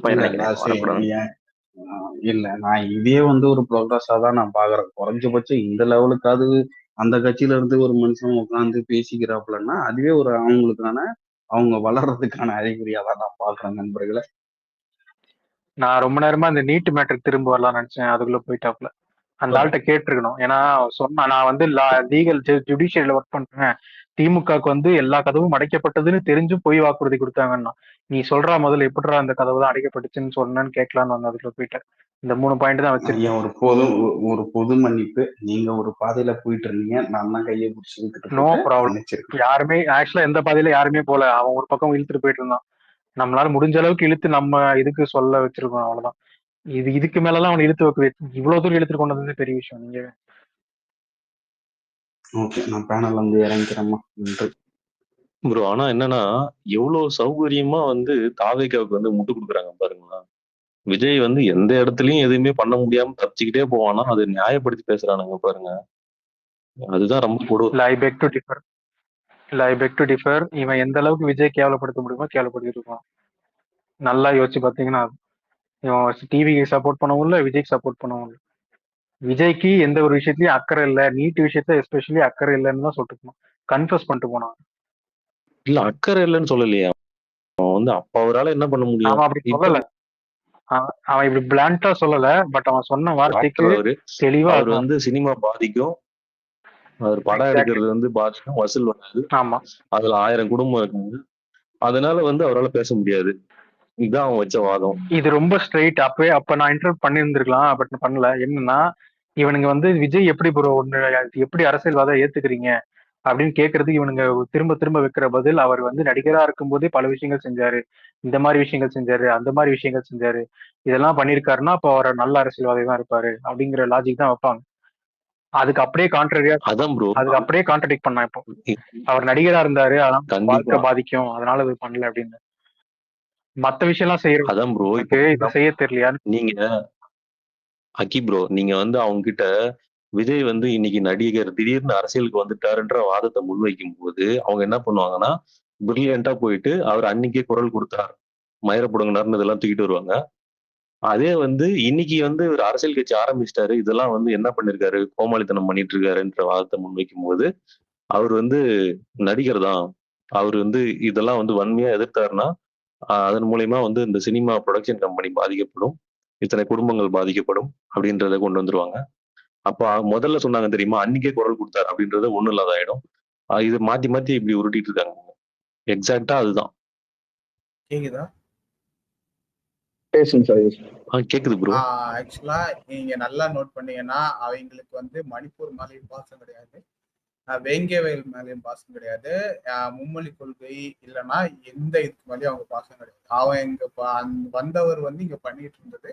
இல்ல நான் இதே வந்து ஒரு ப்ரோக்ரஸா தான் நான் பாக்குறேன். குறைஞ்சபட்சம் இந்த லெவலுக்காவது அந்த கட்சியில இருந்து ஒரு மனுஷன் உட்காந்து பேசிக்கிறாப்புலன்னா அதுவே ஒரு அவங்களுக்கான அவங்க வளர்றதுக்கான அறிகுறியா தான் நான் பாக்குறேன் நண்பர்களை. நான் ரொம்ப நேரமா அந்த நீட் மேட்டர் திரும்ப வரலாம்னு நினைச்சேன். அதுக்குள்ள போயிட்டாப்ல. அந்த ஆள்கிட்ட கேட்டிருக்கணும். ஏன்னா சொன்னா நான் வந்து லீகல் ஜுடிஷியரியில ஒர்க் பண்றேன், திமுகவுக்கு வந்து எல்லா கதவும் அடைக்கப்பட்டதுன்னு தெரிஞ்சும் பொய் வாக்குறுதி கொடுத்தாங்கன்னா நீ சொல்றா முதல்ல எப்படிடா அந்த கதவு தான் அடைக்கப்பட்டுச்சுன்னு சொன்னேன்னு கேட்கலான்னு வந்து அதுக்குள்ள போயிட்டேன். இந்த 3 பாயிண்ட் தான் வச்சிருக்கேன். ஒரு பொது மன்னிப்பு. நீங்க ஒரு பாதையில போயிட்டு இருந்தீங்க, நான் தான் கையை பிடிச்சி. No problem. யாருமே ஆக்சுவலா எந்த பாதையில யாருமே போல, அவன் ஒரு பக்கம் இழுத்துட்டு போயிட்டு இருந்தான். நம்மளால முடிஞ்ச அளவுக்கு இழுத்து நம்ம இதுக்கு சொல்ல வச்சிருக்கோம், அவ்வளவுதான். இதுக்கு மேலலாம் அவன் இழுத்து வைக்க இவ்வளவு தூரம் இழுத்துட்டு கொண்டு வந்தது பெரிய விஷயம். நீங்க ஓகே, நான் பேனல்ல வந்து இறங்கிக்கிறேம்மா. ப்ரோ ஆனா என்னன்னா எவ்வளவு சௌகரியமா வந்து தாவேக்காவுக்கு வந்து முட்டு கொடுக்குறாங்க பாருங்களா. விஜய் வந்து எந்த இடத்துலயும் எதுவுமே பண்ண முடியாம தப்பிச்சுக்கிட்டே போவானா, அது நியாயப்படுத்தி பேசுறானுங்க பாருங்க. அதுதான் ரொம்ப கொடூரம். ஐ பெக் டு டிஃபர். இவன் எந்த அளவுக்கு விஜய் கேவலப்படுத்த முடியுமோ கேவலப்படுத்திட்டு இருக்கான். நல்லா யோசிச்சு பாத்தீங்கன்னா இவன் டிவிக்கு சப்போர்ட் பண்ணவும் இல்லை, விஜய்க்கு சப்போர்ட் பண்ணவும் இல்லை. விஜய்க்கு எந்த ஒரு விஷயத்துலயும் அக்கறை இல்லை, நீட் விஷயத்துல எஸ்பெஷலி அக்கறை இல்லைன்னு தான் சொல்லிட்டு கன்ஃபர்ஸ் பண்ணிட்டு போனான். இல்ல அக்கறை இல்லைன்னு சொல்லலையா அவன் வந்து. அப்ப அவரால் என்ன பண்ண முடியும்? அவன் அப்படி சொல்லல, அவன் இப்படி பிளான்டா சொல்லல. பட் அவன் சொன்ன வார்த்தைக்கு தெளிவா அவர் வந்து சினிமா பாதிக்கும், அவர் படம் எடுக்கிறது வந்து பாதிக்கும், வசூல் வராது. ஆமா, அதுல 1000 குடும்பம் இருக்காங்க. அதனால வந்து அவரால் பேச முடியாது. இதுதான் அவன் வச்ச வாதம். இது ரொம்ப ஸ்ட்ரெயிட். அப்ப நான் இன்டர்வியூ பண்ணியிருந்திருக்கலாம், பட் பண்ணல. என்னன்னா இவனுங்க வந்து விஜய் எப்படி ப்ரோ ஒண்ணு எப்படி அரசியல்வாதம் ஏத்துக்கிறீங்க, அப்படின்னு கேட்கறதுக்கு இவனுங்க திரும்ப திரும்ப வைக்கிற பதில், அவர் வந்து நடிகரா இருக்கும்போதே பல விஷயங்கள் செஞ்சாரு, இந்த மாதிரி விஷயங்கள் செஞ்சாரு, அந்த மாதிரி விஷயங்கள் செஞ்சாரு, இதெல்லாம் பண்ணியிருக்காருன்னா அப்போ அவர் நல்ல அரசியல்வாதி தான் இருப்பாரு அப்படிங்கிற லாஜிக் தான் வைப்பாங்க. அதுக்கு அப்படியே கான்ட்ரடியா அதான் ப்ரோ, அதுக்கு அப்படியே கான்ட்ரடிக்ட் பண்ணா இப்போ அவர் நடிகரா இருந்தாரு அதனால கண்டிப்பா வாழ்க்கை பாதிக்கும் அதனால இது பண்ணல அப்படின்னு. மத்த விஷயம் எல்லாம் செய்யறோம் அதான் ப்ரோ. இப்போ இது செய்ய தெரியலையா? நீங்க அக்கி ப்ரோ, நீங்க வந்து அவங்க கிட்ட விஜய் வந்து இன்னைக்கு நடிகர் திடீர்னு அரசியலுக்கு வந்துட்டாருன்ற வாதத்தை முன்வைக்கும் போது அவங்க என்ன பண்ணுவாங்கன்னா, பிரில்லியண்டா போயிட்டு அவர் அன்னைக்கே குரல் கொடுத்தார், மயிரப்படுங்கினார்னு இதெல்லாம் தூக்கிட்டு வருவாங்க. அதே வந்து இன்னைக்கு வந்து ஒரு அரசியல் கட்சி ஆரம்பிச்சிட்டாரு, இதெல்லாம் வந்து என்ன பண்ணிருக்காரு, கோமாளித்தனம் பண்ணிட்டு இருக்காருன்ற வாதத்தை முன்வைக்கும் போது அவர் வந்து நடிகர் தான், அவர் வந்து இதெல்லாம் வந்து வன்மையா எதிர்த்தாருன்னா அதன் மூலியமா வந்து இந்த சினிமா ப்ரொடக்ஷன் கம்பெனி பாதிக்கப்படும், இத்தனை குடும்பங்கள் பாதிக்கப்படும் அப்படின்றத கொண்டு வந்துருவாங்க. அப்ப முதல்ல சொன்னாங்க தெரியுமா, அன்னைக்கே குரல் கொடுத்தாரு அப்படின்றது ஒண்ணும் இல்லாத ஆயிடும். இது மாத்தி மாத்தி இப்படி உருட்டிட்டு இருக்காங்க. எக்ஸாக்டா அதுதான். கேக்குதா? பேசுங்க சார். கேக்குது ப்ரோ. ஆக்சுவலா நீங்க நல்லா நோட் பண்ணீங்கன்னா அவங்களுக்கு வந்து மணிப்பூர் மேலேயும் பாசம் கிடையாது, வேங்கவேல் மேலேயும் பாசம் கிடையாது, மும்மொழி கொள்கை இல்லைன்னா எந்த இதுக்கு மேலேயும் அவங்க பாசம் கிடையாது. அவன் இங்க வந்தவர் வந்து இங்க பண்ணிட்டு இருந்தது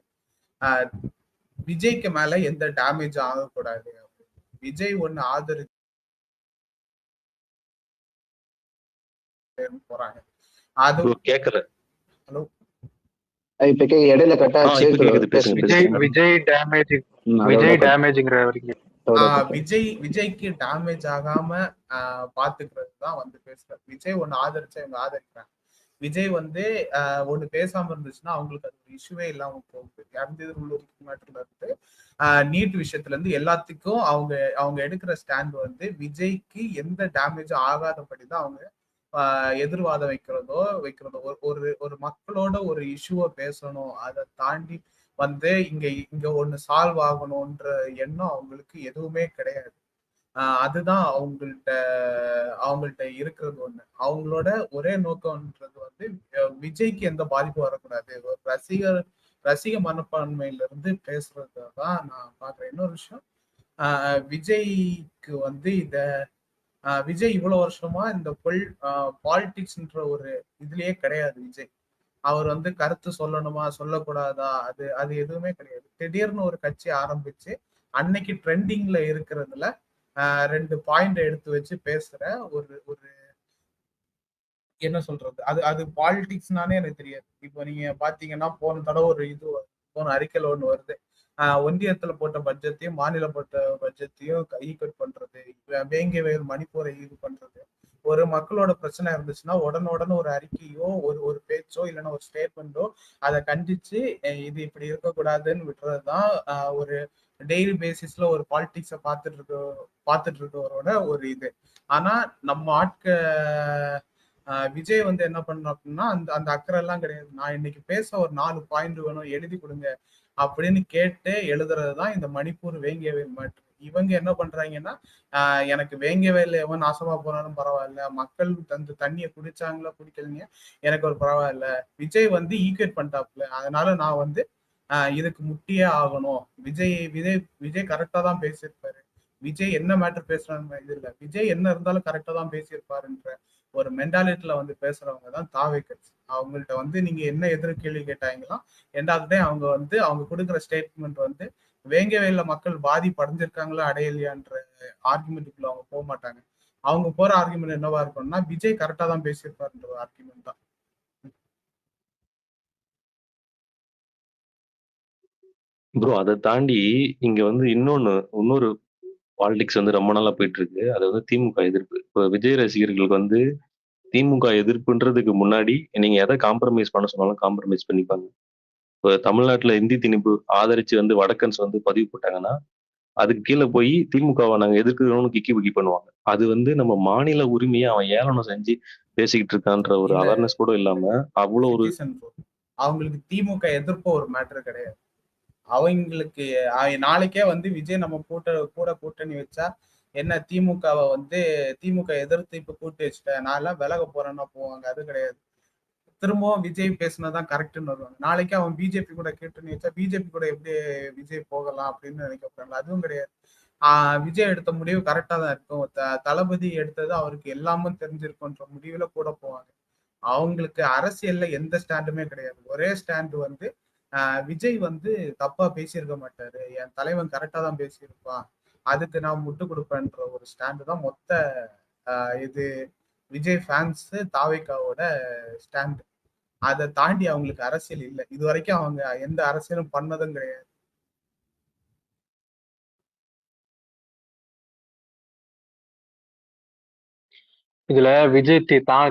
விஜய்க்கு மேல எந்த டேமேஜ் ஆகக்கூடாது. விஜய் ஒண்ணு ஆதரிச்சு போறாங்க. அது கேட்கல. ஹலோ, இப்ப இடையில கட் ஆச்சு. விஜய்க்கு டேமேஜ் ஆகாம பாத்துக்கிறது தான் வந்து பேசுறாரு. விஜய் ஒண்ணு ஆதரிச்சா இவங்க ஆதரிக்கிறாங்க. விஜய் வந்து ஒண்ணு பேசாம இருந்துச்சுன்னா அவங்களுக்கு அது ஒரு இஷ்யூவே இல்லாம போகுது. மேட்டர்ல இருந்து நீட் விஷயத்துல இருந்து எல்லாத்துக்கும் அவங்க எடுக்கிற ஸ்டாண்ட் வந்து விஜய்க்கு எந்த டேமேஜும் ஆகாதபடிதான் அவங்க எதிர்வாதம் வைக்கிறதோ ஒரு மக்களோட ஒரு இஷ்யூவை பேசணும். அதை தாண்டி வந்து இங்க ஒண்ணு சால்வ் ஆகணும்ன்ற எண்ணம் அவங்களுக்கு எதுவுமே கிடையாது. அதுதான் அவங்கள்ட்ட இருக்கிறது ஒண்ணு. அவங்களோட ஒரே நோக்கம்ன்றது வந்து விஜய்க்கு எந்த பாதிப்பும் வரக்கூடாது, ஒரு ரசிக மனப்பான்மையில இருந்து பேசுறதுதான் நான் பாக்குறேன். இன்னொரு விஷயம், விஜய்க்கு வந்து விஜய் இவ்வளவு வருஷமா இந்த பாலிடிக்ஸ்ன்ற ஒரு இதுலயே கிடையாது. விஜய் அவர் வந்து கருத்து சொல்லணுமா சொல்லக்கூடாதா அது எதுவுமே கிடையாது. திடீர்னு ஒரு கட்சி ஆரம்பிச்சு அன்னைக்கு ட்ரெண்டிங்ல இருக்கிறதுல 2 பாயிண்ட் எடுத்து வச்சு பேசுற ஒரு என்ன சொல்றது, அது பாலிடிக்ஸ்னானே எனக்கு தெரியாது. இப்போ நீங்க பாத்தீங்கன்னா போன தடவை போன அறிக்கையில ஒண்ணு வருது, ஒன்றியத்துல போட்ட பட்ஜெட்டையும் மாநில போட்ட பட்ஜெட்டையும் ஈக்குவல் பண்றது, வேங்கவேல் மணிப்பூரை இது பண்றது. ஒரு மக்களோட பிரச்சனை இருந்துச்சுன்னா உடனுடனே ஒரு அறிக்கையோ ஒரு பேச்சோ இல்லைன்னா ஒரு ஸ்டேட்மெண்டோ அதை கண்டிச்சு இது இப்படி இருக்கக்கூடாதுன்னு விட்டுறதுதான் ஒரு டெய்லி பேசிஸ்ல ஒரு பாலிடிக்ஸை பார்த்துட்டு இருக்கவரோட ஒரு இது. ஆனா நம்ம விஜய் வந்து என்ன பண்ண அப்படின்னா அந்த அக்கறை எல்லாம் கிடையாது. நான் இன்னைக்கு பேச ஒரு 4 பாயிண்ட் வேணும், எழுதி கொடுங்க அப்படின்னு கேட்டு எழுதுறதுதான் இந்த மணிப்பூர் வேங்கவேல் மேட்ரு. இவங்க என்ன பண்றாங்கன்னா, எனக்கு வேங்கவேல் எவன் நாசமா போனாலும் பரவாயில்ல, மக்கள் தண்ணியை குடிச்சாங்களா குடிக்கலைங்க எனக்கு ஒரு பரவாயில்ல, விஜய் வந்து ஈக்குவேட் பண்ணிட்டாப்ல, அதனால நான் வந்து இதுக்கு முட்டியே ஆகணும். விஜய் கரெக்டா தான் பேசியிருப்பாரு, விஜய் என்ன மேட்டர் பேசுறாங்க இது இல்ல, விஜய் என்ன இருந்தாலும் கரெக்டா தான் பேசியிருப்பாருன்ற ஒரு மென்டாலிட்டியில வந்து பேசுறவங்க தான் தாவே கட்சி. அவங்கள்ட்ட வந்து நீங்க என்ன எதிர் கேள்வி கேட்டாங்களா, ரெண்டாவது அவங்க கொடுக்குற ஸ்டேட்மெண்ட் வந்து வேங்கவேல மக்கள் பாதிப்படைஞ்சிருக்காங்களா அடையலையான்ற ஆர்குமெண்ட்டுக்குள்ள அவங்க போக மாட்டாங்க. அவங்க போற ஆர்குமெண்ட் என்னவா இருக்கும்னா விஜய் கரெக்டா தான் பேசியிருப்பாருன்ற ஒரு ஆர்குமெண்ட் தான். ப்ரோ அதை தாண்டி இங்க வந்து இன்னொரு பாலிடிக்ஸ் வந்து ரொம்ப நாளா போயிட்டு இருக்கு. அது வந்து திமுக எதிர்ப்பு. இப்போ விஜய் ரசிகர்களுக்கு வந்து திமுக எதிர்ப்புன்றதுக்கு முன்னாடி நீங்க எதை காம்ப்ரமைஸ் பண்ண சொன்னாலும் காம்ப்ரமைஸ் பண்ணிப்பாங்க. இப்போ தமிழ்நாட்டுல இந்தி திணிப்பு ஆதரிச்சு வந்து வடக்கன்ஸ் வந்து பதிவு போட்டாங்கன்னா அதுக்கு கீழே போய் திமுகவை நாங்க எதிர்க்கிறோம்னு கிக்கி புக்கி பண்ணுவாங்க. அது வந்து நம்ம மாநில உரிமையை அவன் ஏளனம் செஞ்சு பேசிக்கிட்டு இருக்கான்ற ஒரு அவேர்னஸ் கூட இல்லாம அவ்வளவு ஒரு அவங்களுக்கு திமுக எதிர்ப்பு ஒரு மேட்டர் கிடையாது. அவங்களுக்கு நாளைக்கே வந்து விஜய் நம்ம கூட கூட்டணி வச்சா என்ன, திமுகவை வந்து திமுக எதிர்த்து இப்ப கூட்டி வச்சுட்டேன் நான் எல்லாம் விலக போறேன்னா போவாங்க, அது கிடையாது. திரும்பவும் விஜய் பேசினதான் கரெக்ட்னு வருவாங்க. நாளைக்கு அவன் பிஜேபி கூட கூட்டணி வச்சா பிஜேபி கூட எப்படி விஜய் போகலாம் அப்படின்னு நினைக்க போறாங்க, அதுவும் கிடையாது. விஜய் எடுத்த முடிவு கரெக்டா தான் இருக்கும். தளபதி எடுத்தது அவருக்கு எல்லாமும் தெரிஞ்சிருக்கும்ன்ற முடிவுல கூட போவாங்க. அவங்களுக்கு அரசியல்ல எந்த ஸ்டாண்டுமே கிடையாது. ஒரே ஸ்டாண்டு வந்து விஜய் வந்து தப்பா பேசியிருக்க மாட்டாரு, என் தலைவன் கரெக்டா தான் பேசியிருப்பான், அதுக்கு நான் முட்டு கொடுப்பேன்ற ஒரு ஸ்டாண்டு தான் மொத்த இது விஜய் ஃபேன்ஸ் தாவேக்காவோட ஸ்டாண்டு. அதை தாண்டி அவங்களுக்கு அரசியல் இல்லை. இது வரைக்கும் அவங்க எந்த அரசியலும் பண்ணதும் கிடையாது. இதுல விஜய்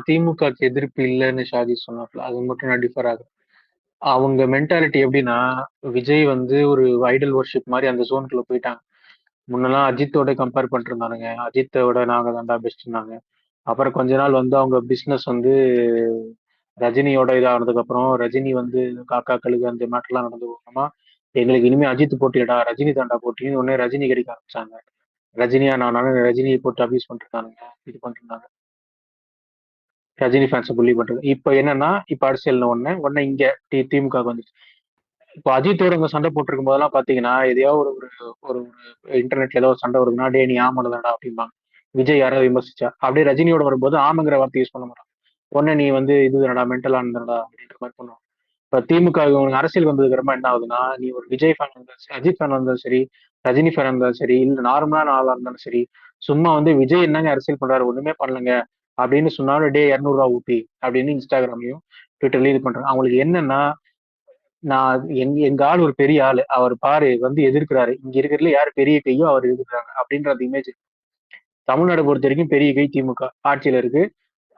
திமுகக்கு எதிர்ப்பு இல்லைன்னு ஷாஜி சொன்னாப்ல, அது மட்டும் நான் டிஃபர் ஆகுது. அவங்க மென்டாலிட்டி எப்படின்னா, விஜய் வந்து ஒரு ஐடல் வர்ஷிப் மாதிரி அந்த ஜோனுக்குள்ள போயிட்டாங்க. முன்னெல்லாம் அஜித்தோட கம்பேர் பண்ணிட்டு இருந்தானுங்க, அஜித்தோட நாங்க தாண்டா பெஸ்ட்னாங்க. அப்புறம் கொஞ்ச நாள் வந்து அவங்க பிஸ்னஸ் வந்து ரஜினியோட இதானதுக்கு அப்புறம் ரஜினி வந்து காக்கா கழுகு அந்த மேட்டர்லாம் நடந்து போகணுமா, எங்களுக்கு இனிமே அஜித் போட்டிடா, ரஜினி தாண்டா போட்டின்னு உடனே ரஜினி கிடைக்க ஆரம்பிச்சாங்க. ரஜினியா நானும் ரஜினியை போட்டு அபியூஸ் பண்ணிருக்கானுங்க, இது பண்ணிருந்தாங்க. ரஜினி ஃபேன்ஸை புள்ளி பண்றது. இப்ப என்னன்னா, இப்ப அரசியல் உடனே இங்க திமுக வந்துச்சு. இப்போ அஜித்தோட இங்க சண்டை போட்டிருக்கும் போதெல்லாம் பாத்தீங்கன்னா, எதையாவது ஒரு ஒரு இன்டர்நெட்ல ஏதோ ஒரு சண்டை வருதுன்னா, டே நீ ஆமாடா அப்படிம்பாங்க. விஜய் யாராவது விமர்சிச்சா அப்படியே ரஜினியோட வரும்போது ஆமாங்கிற வார்த்தை யூஸ் பண்ண மாட்டான். உடனே நீ வந்து இது தானடா மென்டலா இருந்தடா அப்படின்ற மாதிரி பண்ணுவான். இப்ப திமுக அரசியல் வந்ததுக்கு அப்புறமா என்ன ஆகுதுன்னா, நீ ஒரு விஜய் ஃபேன் இருந்தாலும் சரி, அஜித் ஃபேன் இருந்தாலும் சரி, ரஜினி ஃபேன் இருந்தாலும் சரி, இல்ல நார்மலான ஆளா இருந்தாலும் சரி, சும்மா வந்து விஜய் என்னங்க அரசியல் பண்றாரு, ஒண்ணுமே பண்ணலங்க அப்படின்னு சொன்னாலும் டே 200 ஊட்டி அப்படின்னு இன்ஸ்டாகிராம்லயும் ட்விட்டர்லயும் இது பண்றாங்க. அவங்களுக்கு என்னன்னா, நான் எங்க ஆள் ஒரு பெரிய ஆளு, அவர் பாரு வந்து எதிர்க்கிறாரு, இங்க இருக்கிறதுல யாரு பெரிய கையோ அவர் எதிர்க்கிறாங்க அப்படின்ற இமேஜ். தமிழ்நாடு பொறுத்த வரைக்கும் பெரிய கை திமுக ஆட்சியில இருக்கு,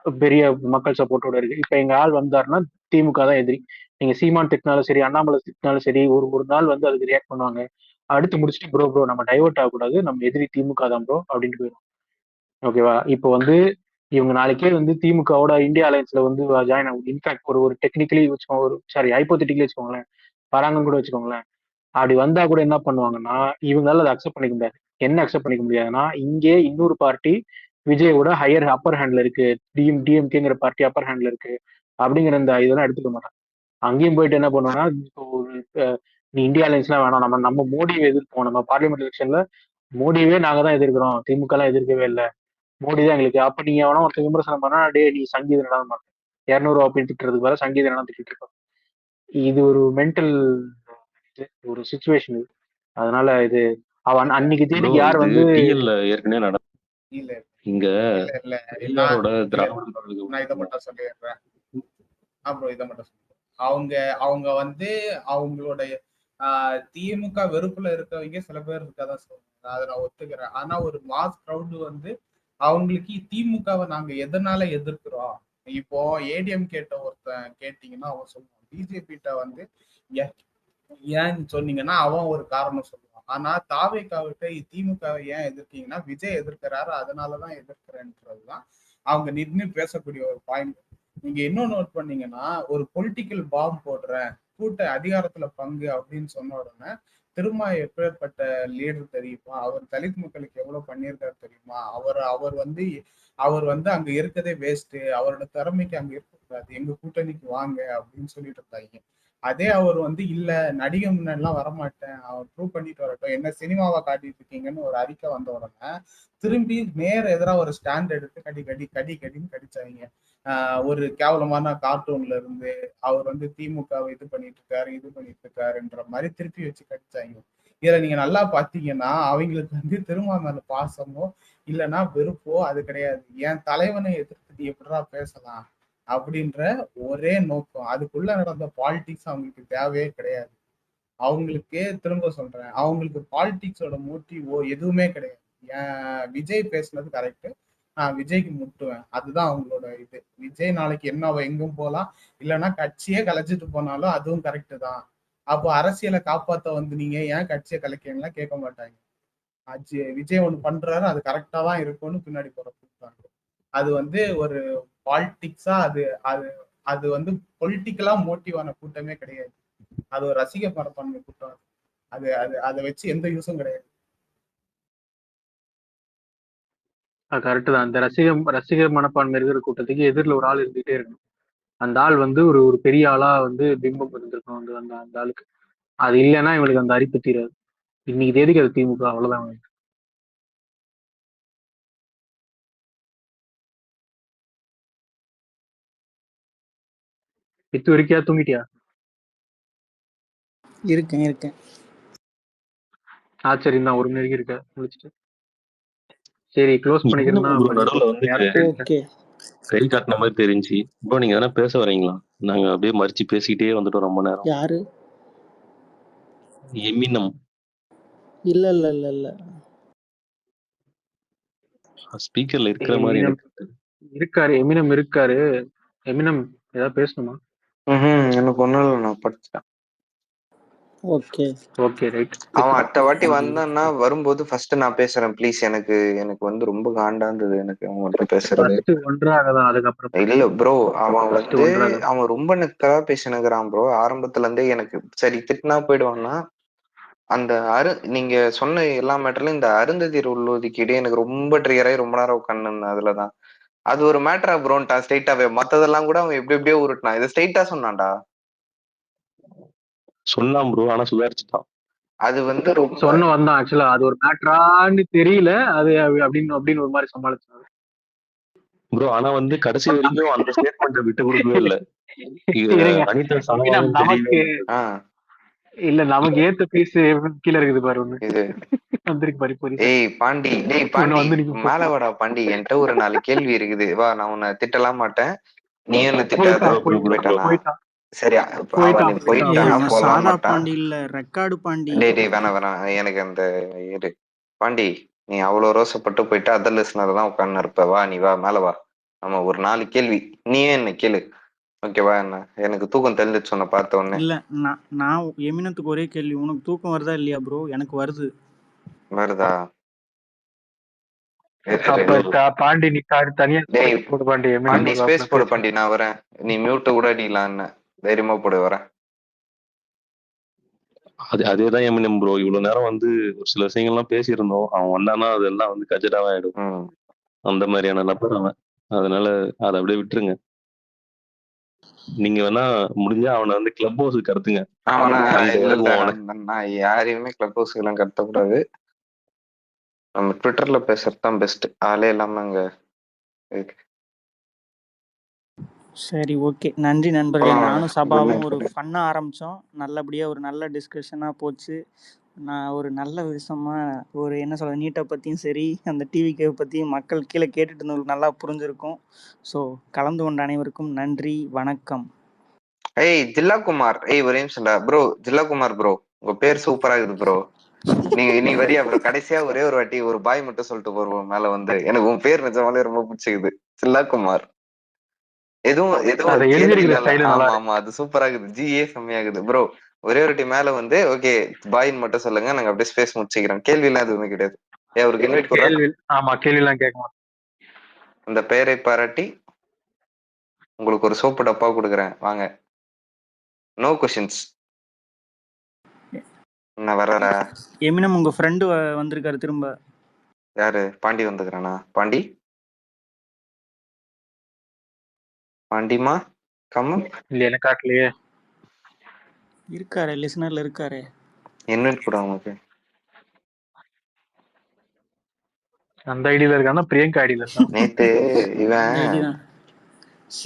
பெரிய மக்கள் சப்போர்ட்டோட இருக்கு. இப்ப எங்க ஆள் வந்தாருன்னா திமுக தான் எதிரி. நீங்க சீமான் திட்டினாலும் சரி, அண்ணாமலை திட்டினாலும் சரி, ஒரு நாள் வந்து அதுக்கு ரியாக்ட் பண்ணுவாங்க. அடுத்து முடிச்சுட்டு ப்ரோ நம்ம டைவர்ட் ஆகக்கூடாது, நம்ம எதிரி திமுக தான் ப்ரோ அப்படின்ட்டு போயிடும். ஓகேவா? இப்போ வந்து இவங்க நாளைக்கே வந்து திமுகவோட இந்தியா அலையன்ஸ்ல வந்து ஜாயின் ஆகும். இன்ஃபேக்ட் ஒரு டெக்னிக்கலி வச்சுக்கோங்க, ஒரு சாரி ஹைப்போதெட்டிக்கலி வச்சுக்கோங்களேன், வராங்கன்னு கூட வச்சுக்கோங்களேன். அப்படி வந்தா கூட என்ன பண்ணுவாங்கன்னா, இவங்களால அதை அக்செப்ட் பண்ணிக்க முடியாது. என்ன அக்செப்ட் பண்ணிக்க முடியாதுன்னா, இங்கே இன்னொரு பார்ட்டி விஜயோட ஹையர் அப்பர் ஹேண்ட்ல இருக்கு, டிஎம்கேங்கிற பார்ட்டி அப்பர் ஹேண்ட்ல இருக்கு அப்படிங்கிற இந்த இதெல்லாம் எடுத்துக்க மாட்டாங்க. அங்கேயும் போயிட்டு என்ன பண்ணுவாங்கன்னா, இப்போ நீ இந்தியா அலையன்ஸ்லாம் வேணாம், நம்ம மோடியை எதிர்ப்போம், நம்ம பார்லிமெண்ட் எலெக்ஷன்ல மோடியவே நாங்க தான் எதிர்க்கிறோம், திமுக எல்லாம் எதிர்க்கவே இல்லை, மோடி தான் எங்களுக்கு. அப்ப நீங்க வேணா ஒருத்த விமர்சனம் பண்ணா டே நீ சங்கீத நடாத மாட்டேன், 200 அப்படின்னு திட்டுறதுக்கு பதிலாக சங்கீத நடம் திட்டிட்டு இருக்கோம். இது ஒரு மென்டல் ஒரு சுச்சுவேஷன். அதனால இது அவன் அன்னைக்கு தேதிக்கு யார் வந்து ஏற்கனவே இல்ல இங்க நான் இதை மட்டும் சொல்லிடுறேன். அப்புறம் இதை மட்டும் சொல்லிடுறேன். அவங்க வந்து அவங்களுடைய திமுக வெறுப்புல இருக்கவங்க சில பேர் இருக்காதான் சொல்லுவாங்க, அதை நான் ஒத்துக்கிறேன். ஆனா ஒரு மாஸ் கிரௌடு வந்து அவங்களுக்கு திமுகவை நாங்க எதனால எதிர்க்கிறோம், இப்போ ஏடிஎம் கேட்ட ஒருத்தன் கேட்டீங்கன்னா அவன் சொல்லுவான், பிஜேபிட்ட வந்து ஏன்னு சொன்னீங்கன்னா அவன் ஒரு காரணம் சொல்லுவான். ஆனா தாவேக்காவிட்ட திமுகவை ஏன் எதிர்க்கீங்கன்னா விஜய் எதிர்க்கிறாரு அதனாலதான் எதிர்க்கிறேன்றதுதான் அவங்க நின்று பேசக்கூடிய ஒரு பாயிண்ட். நீங்க இன்னும் நோட் பண்ணீங்கன்னா, ஒரு பொலிட்டிக்கல் பாம் போடுறேன், கூட்ட அதிகாரத்துல பங்கு அப்படின்னு சொன்ன உடனே திரும்ப எப்பேற்பட்ட லீடர் தெரியுமா, அவர் தலித் மக்களுக்கு எவ்வளவு பண்ணியிருக்காரு தெரியுமா, அவர் வந்து அங்க இருக்கதே வேஸ்ட், அவரோட திறமைக்கு அங்க இருக்கக்கூடாது, எங்க கூட்டணிக்கு வாங்க அப்படின்னு சொல்லிட்டு இருந்தாங்க. அதே அவர் வந்து இல்ல நடிகை முன்னெல்லாம் வரமாட்டேன், அவர் ப்ரூவ் பண்ணிட்டு வரட்டும், என்ன சினிமாவா காட்டிட்டு இருக்கீங்கன்னு ஒரு அறிக்கை வந்த உடனே திரும்பி நேர எதிராக ஒரு ஸ்டாண்ட் எடுத்து கடின்னு கடிச்சாங்க. ஒரு கேவலமான கார்ட்டூன்ல இருந்து அவர் வந்து திமுகவை இது பண்ணிட்டு இருக்காருன்ற மாதிரி திருப்பி வச்சு கடிச்சாங்க. இதுல நீங்க நல்லா பாத்தீங்கன்னா அவங்களுக்கு வந்து திரும்ப மேல பாசமோ இல்லைன்னா வெறுப்போ அது கிடையாது. என் தலைவனை எதிர்த்து எப்படிடா பேசலாம் அப்படின்ற ஒரே நோக்கம். அதுக்குள்ள நடந்த பாலிடிக்ஸ் அவங்களுக்கு தேவையே கிடையாது. அவங்களுக்கு திரும்ப சொல்றேன், அவங்களுக்கு பாலிடிக்ஸோட மோட்டிவோ எதுவுமே கிடையாது. விஜய் பேசுனது கரெக்ட், நான் விஜய்க்கு முட்டுவேன், அதுதான் அவங்களோட இது. விஜய் நாளைக்கு என்ன எங்கும் போலாம், இல்லைன்னா கட்சியே கலைச்சிட்டு போனாலும் அதுவும் கரெக்ட் தான். அப்போ அரசியலை காப்பாத்த வந்து நீங்க ஏன் கட்சியை கலைக்கீங்கன்னா கேட்க மாட்டாங்க. விஜய் ஒண்ணு பண்றாரு அது கரெக்டா தான் இருக்கும்னு பின்னாடி போறாங்க. அது வந்து ஒரு பாலிடிக்ஸா அது அது அது வந்து பொலிட்டிக்கலா மோட்டிவான கூட்டமே கிடையாது. அது ஒரு ரசிக மனப்பான்மை கூட்டம். அது அது அதை வச்சு எந்த யூஸும் கிடையாது. கரெக்ட் தான். அந்த ரசிகர் மனப்பான்மை இருக்கிற கூட்டத்துக்கு எதிரில் ஒரு ஆள் இருந்துகிட்டே இருக்கணும். அந்த ஆள் வந்து ஒரு பெரிய ஆளா வந்து பிம்பம் இருந்திருக்கும் அந்த ஆளுக்கு. அது இல்லைன்னா இவங்களுக்கு அந்த அரிப்பு தீராது. இன்னைக்கு தேதிக்கு அது திமுக, அவ்வளவுதான். சித்து இருக்கியா, தூங்கிட்டியா? இருக்கேன். சரி, நான் 1 மணி வரைக்கும் இருக்கேன், முடிச்சுட்டு. சரி, க்ளோஸ் பண்ணிக்கிறேன்னா நடுவுல வந்து ஓகே. கை காட்டின மாதிரி தெரிஞ்சு ப்ரோ, நீங்க எதனா பேச வரீங்களா? நாங்க அப்படியே மறிச்சு பேசிக்கிட்டே வந்துட்டோம் ரொம்ப நேரம். யாரு? எமினம். இல்ல. ஸ்பீக்கர்ல இருக்கிற மாதிரி இருக்காரு. எமினம் இருக்காரு. எமினம் ஏதாவது பேசணுமா? எனக்கு ஒண்ணும் இல்லை, நான் படிச்சேன். Okay right. அவன் அடுத்த வாட்டி வந்தான்னா வரும்போது ஃபர்ஸ்ட் நான் பேசுறேன் ப்ளீஸ். எனக்கு வந்து ரொம்ப காண்டா இருந்தது எனக்கு அவங்கள்ட்ட பேசுறது. இல்ல ப்ரோ, அவன் ரொம்ப நெக்கலா பேசினுக்கிறான் ப்ரோ. ஆரம்பத்துல இருந்தே எனக்கு சரி திட்டினா போயிடுவான்னா அந்த நீங்க சொன்ன எல்லா மேட்டர்லயும் இந்த அருந்ததி ஒதுக்கீடு எனக்கு ரொம்ப ட்ரிகராகி ரொம்ப நேரம் உட்காந்து அதுலதான். அது ஒரு மேட்டரா ப்ரோன்ட்டா ஸ்ட்ரெயிட்டாவே. மத்ததெல்லாம் கூட அவன் எப்படி எப்படியோ உருட்டினான், இதை ஸ்ட்ரெயிட்டா சொன்னான்டா. சொன்னான் ப்ரோ, ஆனா சுதாரிச்சுட்டான். அது வந்து ரொம்ப சொன்ன வந்தான். ஆக்சுவலா அது ஒரு மேட்டரான்னு தெரியல, அது அப்படின்னு ஒரு மாதிரி சமாளிச்சாரு ப்ரோ. ஆனா வந்து கடைசி வரைக்கும் அந்த ஸ்டேட்மெண்ட்டை விட்டு கொடுக்கவே இல்லை. அனிதா நமக்கு இல்ல, நமக்கு ஏத்த பீஸ் கீழே இருக்குது பாரு. ஒண்ணு இது வந்திருக்கு பாரு. பாண்டி மேல வாடா பாண்டி, என்கிட்ட ஒரு 4 கேள்வி இருக்குது. வா, நான் உன்னை திட்டலாம் மாட்டேன், நீ என்ன திட்டாத. போயிட்டானா? சரியா, அவன் போயிட்டானா போலாம் மாட்டான். டேய் வேணாம், எனக்கு அந்த இரு பாண்டி, நீ அவ்வளவு ரோசப்பட்டு போயிட்டு அதர் லிஸ்னர்தான் உட்கார்ந்து இருப்ப. வா, நீ வா, மேல வா. நம்ம ஒரு 4 கேள்வி நீயே என்ன கேளு, ஓகேவா? என்ன எனக்கு தூக்கம் தெளிஞ்சிச்சு உன்னை பார்த்த உடனே. இல்ல, நான் எமினத்துக்கு ஒரே கேள்வி, உனக்கு தூக்கம் வருதா இல்லையா ப்ரோ? எனக்கு வருது. வருதா? பாண்டி நீ தனியா பாண்டி ஸ்பேஸ் போடு பாண்டி, நான் வரேன். நீ மியூட் கூட அடிக்கலாம், என்ன தைரியமா போடு, வரேன். அதேதான் எமினம் ப்ரோ. இவ்வளவு நேரம் வந்து ஒரு சில விஷயங்கள்லாம் பேசியிருந்தோம். அவன் வந்தானா அதெல்லாம் வந்து கஜடாவா ஆயிடும். அந்த மாதிரியான நபர் அவன். அதனால அதை அப்படியே விட்டுருங்க. நீங்க வேணா முடிஞ்சா அவனை வந்து கிளப் ஹவுஸ் கடத்துங்க. நான் யாரையுமே கிளப் ஹவுஸ் எல்லாம் கடத்தக்கூடாது. நம்ம ட்விட்டர்ல பேசுறதுதான் பெஸ்ட். ஆளே இல்லாம அங்க. சரி, ஓகே. நன்றி நண்பர்களே. நானும் சபாவும் ஒரு ஃபன்னா ஆரம்பிச்சோம். நல்லபடியா ஒரு நல்ல டிஸ்கஷனா போச்சு. நான் ஒரு நல்ல விஷயமா ஒரு என்ன சொல்ற நீட்டை பத்தியும் சரி, அந்த டிவிகே பத்தியும் மக்கள் கீழே கேட்டுட்டு இருந்தவங்களுக்கு நல்லா புரிஞ்சிருக்கும். ஸோ கலந்து கொண்ட அனைவருக்கும் நன்றி, வணக்கம். ஜில்லாகுமார், ஒரே நிமிஷம்டா ப்ரோ. ஜில்லாகுமார் ப்ரோ, உங்க பேர் சூப்பரா இருக்குது ப்ரோ. நீ வரியா ப்ரோ? கடைசியா ஒரே ஒரு வாட்டி ஒரு பாய் மட்டும் சொல்லிட்டு போறோம் மேல வந்து. எனக்கு உன் பேர் நிஜமாலே ரொம்ப பிடிச்சிக்குது, ஜில்லாகுமார். எதுவும் ஆமா, அது சூப்பரா இருக்குது. ஜிஏ செம்மையாகுது ப்ரோ. ஒரே ஒரு வாட்டி மேல வந்து ஓகே பாயின்னு மட்டும் சொல்லுங்க, நாங்க அப்படியே ஸ்பேஸ் முடிச்சுக்கிறோம். கேள்வி எல்லாம் எதுவுமே கிடையாது. அவருக்கு இன்வைட் கொடுறேன். ஆமா, கேள்வி எல்லாம் கேட்கலாம். அந்த பெயரை பாராட்டி உங்களுக்கு ஒரு சோப்பு டப்பா கொடுக்குறேன், வாங்க. No questions. நான் வரறா. எமினம் உங்க ஃப்ரெண்டு வந்திருக்காரு திரும்ப. யாரு? பாண்டி வந்துக்கிறானா? பாண்டி பாண்டிமா கம்ம இல்ல, எனக்கு காட்டலையே. இருக்காரு, லிசனர்ல இருக்காரு. இன்வைட் கூட உங்களுக்கு அந்த ஐடியில இருக்கானா? பிரியங்கா ஐடியில இருக்கான். நேத்து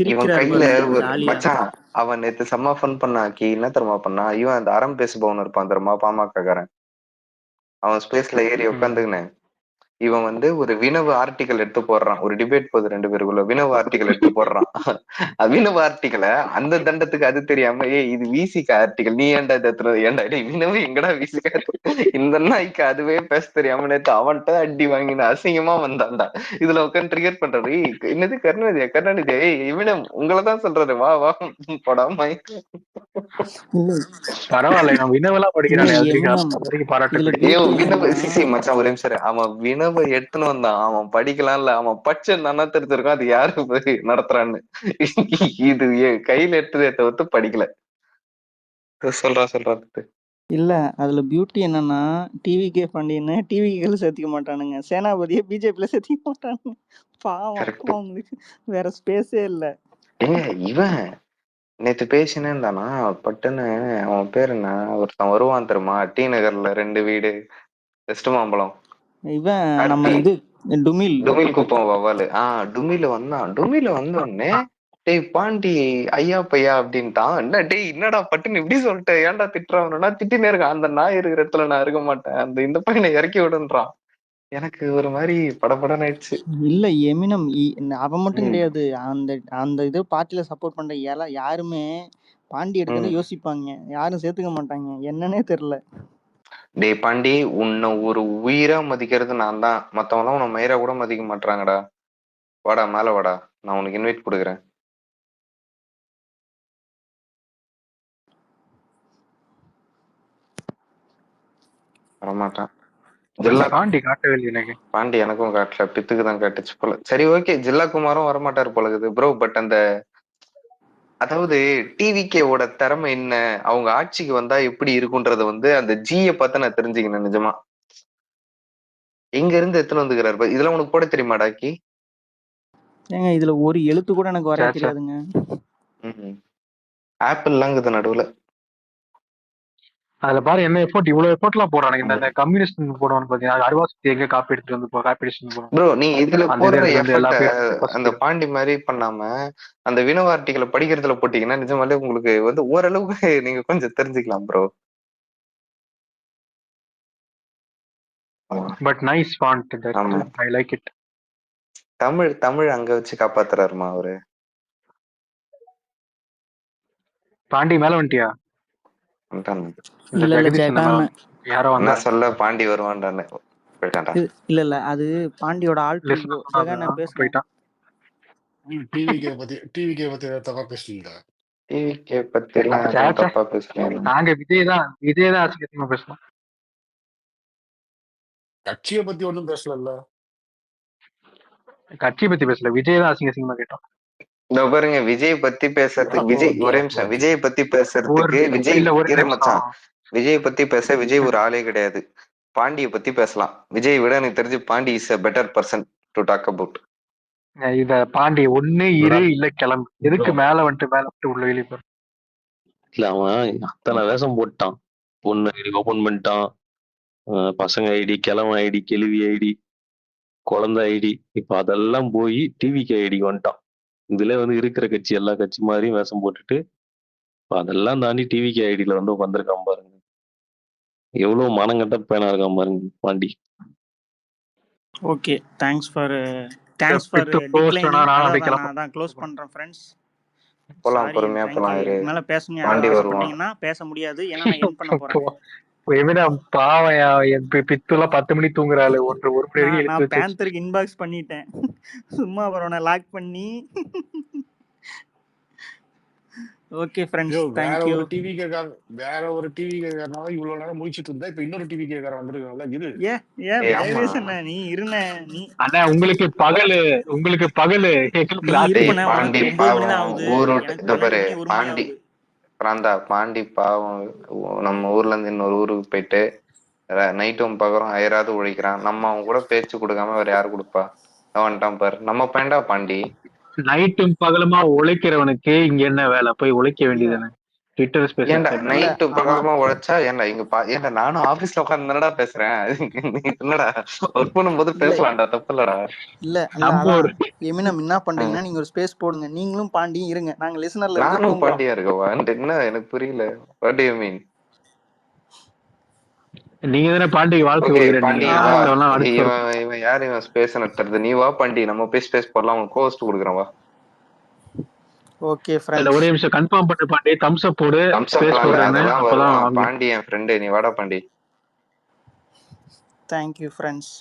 இவன் கையில மச்சான், அவன் நேத்து செம்ம ஃபன் பண்ணாக்கி என்ன தெரியுமா பண்ணா? இவன் அந்த அறம் பேசுபவன் இருப்பான் தெரியுமா, பாமகக்காரன். அவன் ஸ்பேஸ்ல ஏறி உட்காந்துக்கினேன். இவன் வந்து ஒரு வினவு ஆர்டிகல் எடுத்து போடுறான். ஒரு டிபேட் போகுது 2 பேருக்குள்ள. வினவு ஆர்டிகல் எடுத்து போடுறான். வினவு ஆர்டிகலை அந்த தண்டத்துக்கு அது தெரியாம, இது விசிகா ஆர்டிகல், நீ ஏன்டா ஏன்டா வினவு எங்கடா விசிகா? இந்த நாய்க்கு அதுவே பேச தெரியாம நேத்து அவன்கிட்ட அடி வாங்கின அசிங்கமா வந்தான்டா. இதுல உட்காந்து ட்ரிகர் பண்றது. என்னது கருணாநிதியா? வினம் உங்களைதான் சொல்றாரு, வா வா போடாம. பரவாயில்ல, நான் வினவெல்லாம் படிக்கிறேன். மச்சான் ஒரு நிமிஷம். அவன் வினவை எடுத்துன்னு வந்தான். அவன் படிக்கலாம் இல்ல, அவன் பச்சை நல்லா தெரிஞ்சிருக்கான் அது யாரு நடத்துறான்னு. இது கையில எடுத்ததை தவிர்த்து படிக்கல. சொல்றா. இல்ல, அதுல பியூட்டி என்னன்னா, டிவிகே பாண்டியன்னு டிவிகேல சேர்த்திக்க மாட்டானுங்க, சேனாபதியை பிஜேபியில சேர்த்திக்க மாட்டானுங்க. பாவம், வேற ஸ்பேஸே இல்ல. இவன் நேத்து பேசினே இருந்தானா பட்டுன்னு. அவன் பேர் என்ன? ஒருத்தன் வருவான் தெரியுமா, டி நகர்ல 2 வீடு, வெஸ்ட் மாம்பழம். இவன் நம்ம இது டுமில் குப்பம் வவாலு. டுமில வந்தோடனே டேய் பாண்டி ஐயா பையா அப்படின்ட்டான். என்ன டேய் என்னடா பட்டுன்னு இப்படி சொல்லிட்டு ஏன்டா திட்டுறான்னா திட்டினே இருக்கான். அந்த நாய் இருக்கிற இடத்துல நான் இருக்க மாட்டேன், அந்த இந்த பையனை இறக்கி விடுன்றான். எனக்கு ஒரு மாதிரி படபடன்னு ஆயிடுச்சு. இல்ல எமினம் அவன் மட்டும் கிடையாது, அந்த அந்த இது பார்ட்டில சப்போர்ட் பண்ற யாருமே பாண்டி எடுக்கிறத யோசிப்பாங்க, யாரும் சேர்த்துக்க மாட்டாங்க, என்னன்னே தெரியல. டேய் பாண்டி, உன்னை ஒரு உயிரா மதிக்கிறது நான் தான், மத்தவங்களாம் உன்னை மயிரா கூட மதிக்க மாட்டாங்கடா. வாடா மேல வாடா, நான் உனக்கு இன்வைட் கொடுக்குறேன். வரமாட்டான். பாண்டி காட்டவே இல்லை எனக்கு. பாண்டி எனக்கும் காட்டல, பித்துக்கு தான் காட்டுச்சு போல. சரி ஓகே, ஜில்லா குமாரும் வரமாட்டாரு போலகுது ப்ரோ. பட் அந்த அதாவது டிவிகேவோட திறமை என்ன, அவங்க ஆட்சிக்கு வந்தா எப்படி இருக்குன்றத வந்து அந்த ஜியை பார்த்து நான் தெரிஞ்சுக்கினேன் நிஜமா. எங்க இருந்து எத்தனை வந்துக்கிறாரு இதெல்லாம் உனக்கு போட தெரியுமா டாக்கி? ஏங்க இதுல ஒரு எழுத்து கூட எனக்கு வர தெரியாதுங்க. ஆப்பிள் லாங்குது நடுவுல. அதுல பாரு என்ன எஃபோர்ட், இவ்வளவு எஃபோர்ட் எல்லாம் போடுறானுங்க. இந்த கம்யூனிஸ்ட் போடுவானு பாத்தீங்கன்னா அருவாசக்தி எங்க காப்பி எடுத்துட்டு வந்து காப்பி அடிச்சு ப்ரோ. நீ இதுல போடுற எஃபோர்ட் அந்த பாண்டி மாதிரி பண்ணாம அந்த வினோ ஆர்டிகளை படிக்கிறதுல போட்டீங்கன்னா நிஜமாலே உங்களுக்கு வந்து ஓரளவுக்கு நீங்க கொஞ்சம் தெரிஞ்சுக்கலாம் bro. But nice font, I like it. Tamil அங்க வச்சு காப்பாத்துறாருமா அவரு. பாண்டி மேல வந்துட்டியா? என்ன சொல்ல பாண்டி வருவான்டான்னு போயிட்டான்டா. இல்ல அது பாண்டியோட ஆல்டர் ஈகோ. நான் பேசிட்டேன். டிவிகே பத்தி தப்பா பேசுறீங்களா? டிவிகே பத்தி எல்லாம் தப்பா பேசுறீங்க. நாங்க விஜய் தான் அசிங்கமா பேசலாம். கட்சியை பத்தி ஒன்றும் பேசல. கட்சியை பத்தி பேசல, விஜய் தான் அசிங்கமா கேட்டோம். பாருங்க, விஜய் பத்தி பேசுறதுக்கு ஒரே நிமிஷம். விஜய் பத்தி பேசுறதுக்கு விஜய் பத்தி பேச விஜய் ஒரு ஆளே கிடையாது. பாண்டிய பத்தி பேசலாம். விஜய் விட எனக்கு தெரிஞ்சு Pandi is a better person to talk about. இத பாண்டி ஒண்ணு இரு இல்ல கிளம்பு. எதுக்கு மேல வந்துட்டு உள்ள வெளியே போற? இல்ல அவன் அத்தனை வேஷம் போட்டான். பொண்ணு ஐடி ஓபன் பண்ணிட்டான், பசங்க ஐடி, கிழமை ஐடி, கெழுவி ஐடி, குழந்தை ஐடி, இப்ப அதெல்லாம் போய் டிவிகே ஐடி வந்துட்டான். இதுல வந்து இருக்கிற கட்சி எல்லா கட்சி மாதிரியும் வேஷம் போட்டுட்டு அதெல்லாம் தாண்டி டிவிகே ஐடியில வந்து உட்காந்துருக்கான் பாருங்க. எவ்வளவு மனங்கட்ட பையனா இருக்கான் பாருங்க Pandi. Okay, thanks for declining. நான் க்ளோஸ் பண்றேன் ஃப்ரெண்ட்ஸ். போலாம், பொறுமையா போலாம். மேல பேசணும் ஆசைப்பட்டீங்கன்னா பேச முடியாது, ஏன்னா நான் எண்ட் பண்ண போறேன். பாவம் பித்துல 10 மணி தூங்குறாள். ஒரு நான் பேந்தருக்கு இன்பாக்ஸ் பண்ணிட்டேன், சும்மா அவரை லாக் பண்ணி. Okay friends, thank you. வேற ஒரு டிவிகேக்காரனால இவ்வளவு நேரம் முழிச்சிட்டு இருந்தா இப்ப இன்னொரு டிவிகேக்காரன் வந்திருக்கான்ல. இது நீ இருனே நீ அண்ணா உங்களுக்கு பகல் பாண்டி பாவம். நம்ம ஊர்ல இருந்து இன்னொரு ஊருக்கு போயிட்டு நைட்டும் பகலும் அயராது உழைக்கிறான். நம்ம அவன் கூட பேச்சு கொடுக்காம வேற யாரு கொடுப்பா? அவன்ட்டான் பாரு, நம்ம பையன்டா பாண்டி. நைட்டும் பகலுமா உழைக்கிறவனுக்கு இங்க என்ன வேலை? போய் உழைக்க வேண்டியதானே. ட்விட்டர் ஸ்பேஸ் நைட்டும் பகலுமா உழைச்சா என்ன இங்க ஏன்டா நானும் ஆபீஸ்ல உட்கார்ந்து என்னடா பேசுறேன். என்னடா ஒர்க் பண்ணும்போது பேசலாம்டா, தப்பு இல்லடா. இல்ல எமினம் என்ன பண்றீங்கன்னா நீங்க ஒரு ஸ்பேஸ் போடுங்க, நீங்களும் பாண்டியும் இருங்க, நாங்க லிசனர்ல நானும் பாண்டியா இருக்கவா? என்ன எனக்கு புரியல. What to you mean? நீங்க தானே பாண்டிக்கு வாழ்க்கை கொடுக்குறீங்க. இவன் யாரு இவன் ஸ்பேஸ் நட்டுறது? நீ வா பாண்டி, நம்ம போய் ஸ்பேஸ் போடலாம். உனக்கு கோஸ்ட் கொடுக்குறேன் வா. ஓகே ஃப்ரெண்ட்ஸ், ஒரே நிமிஷம் கன்ஃபார்ம் பண்ணு பாண்டி. தம்ஸ் அப் போடு. பாண்டி என் ஃப்ரெண்ட், நீ வாடா பாண்டி. Thank you friends.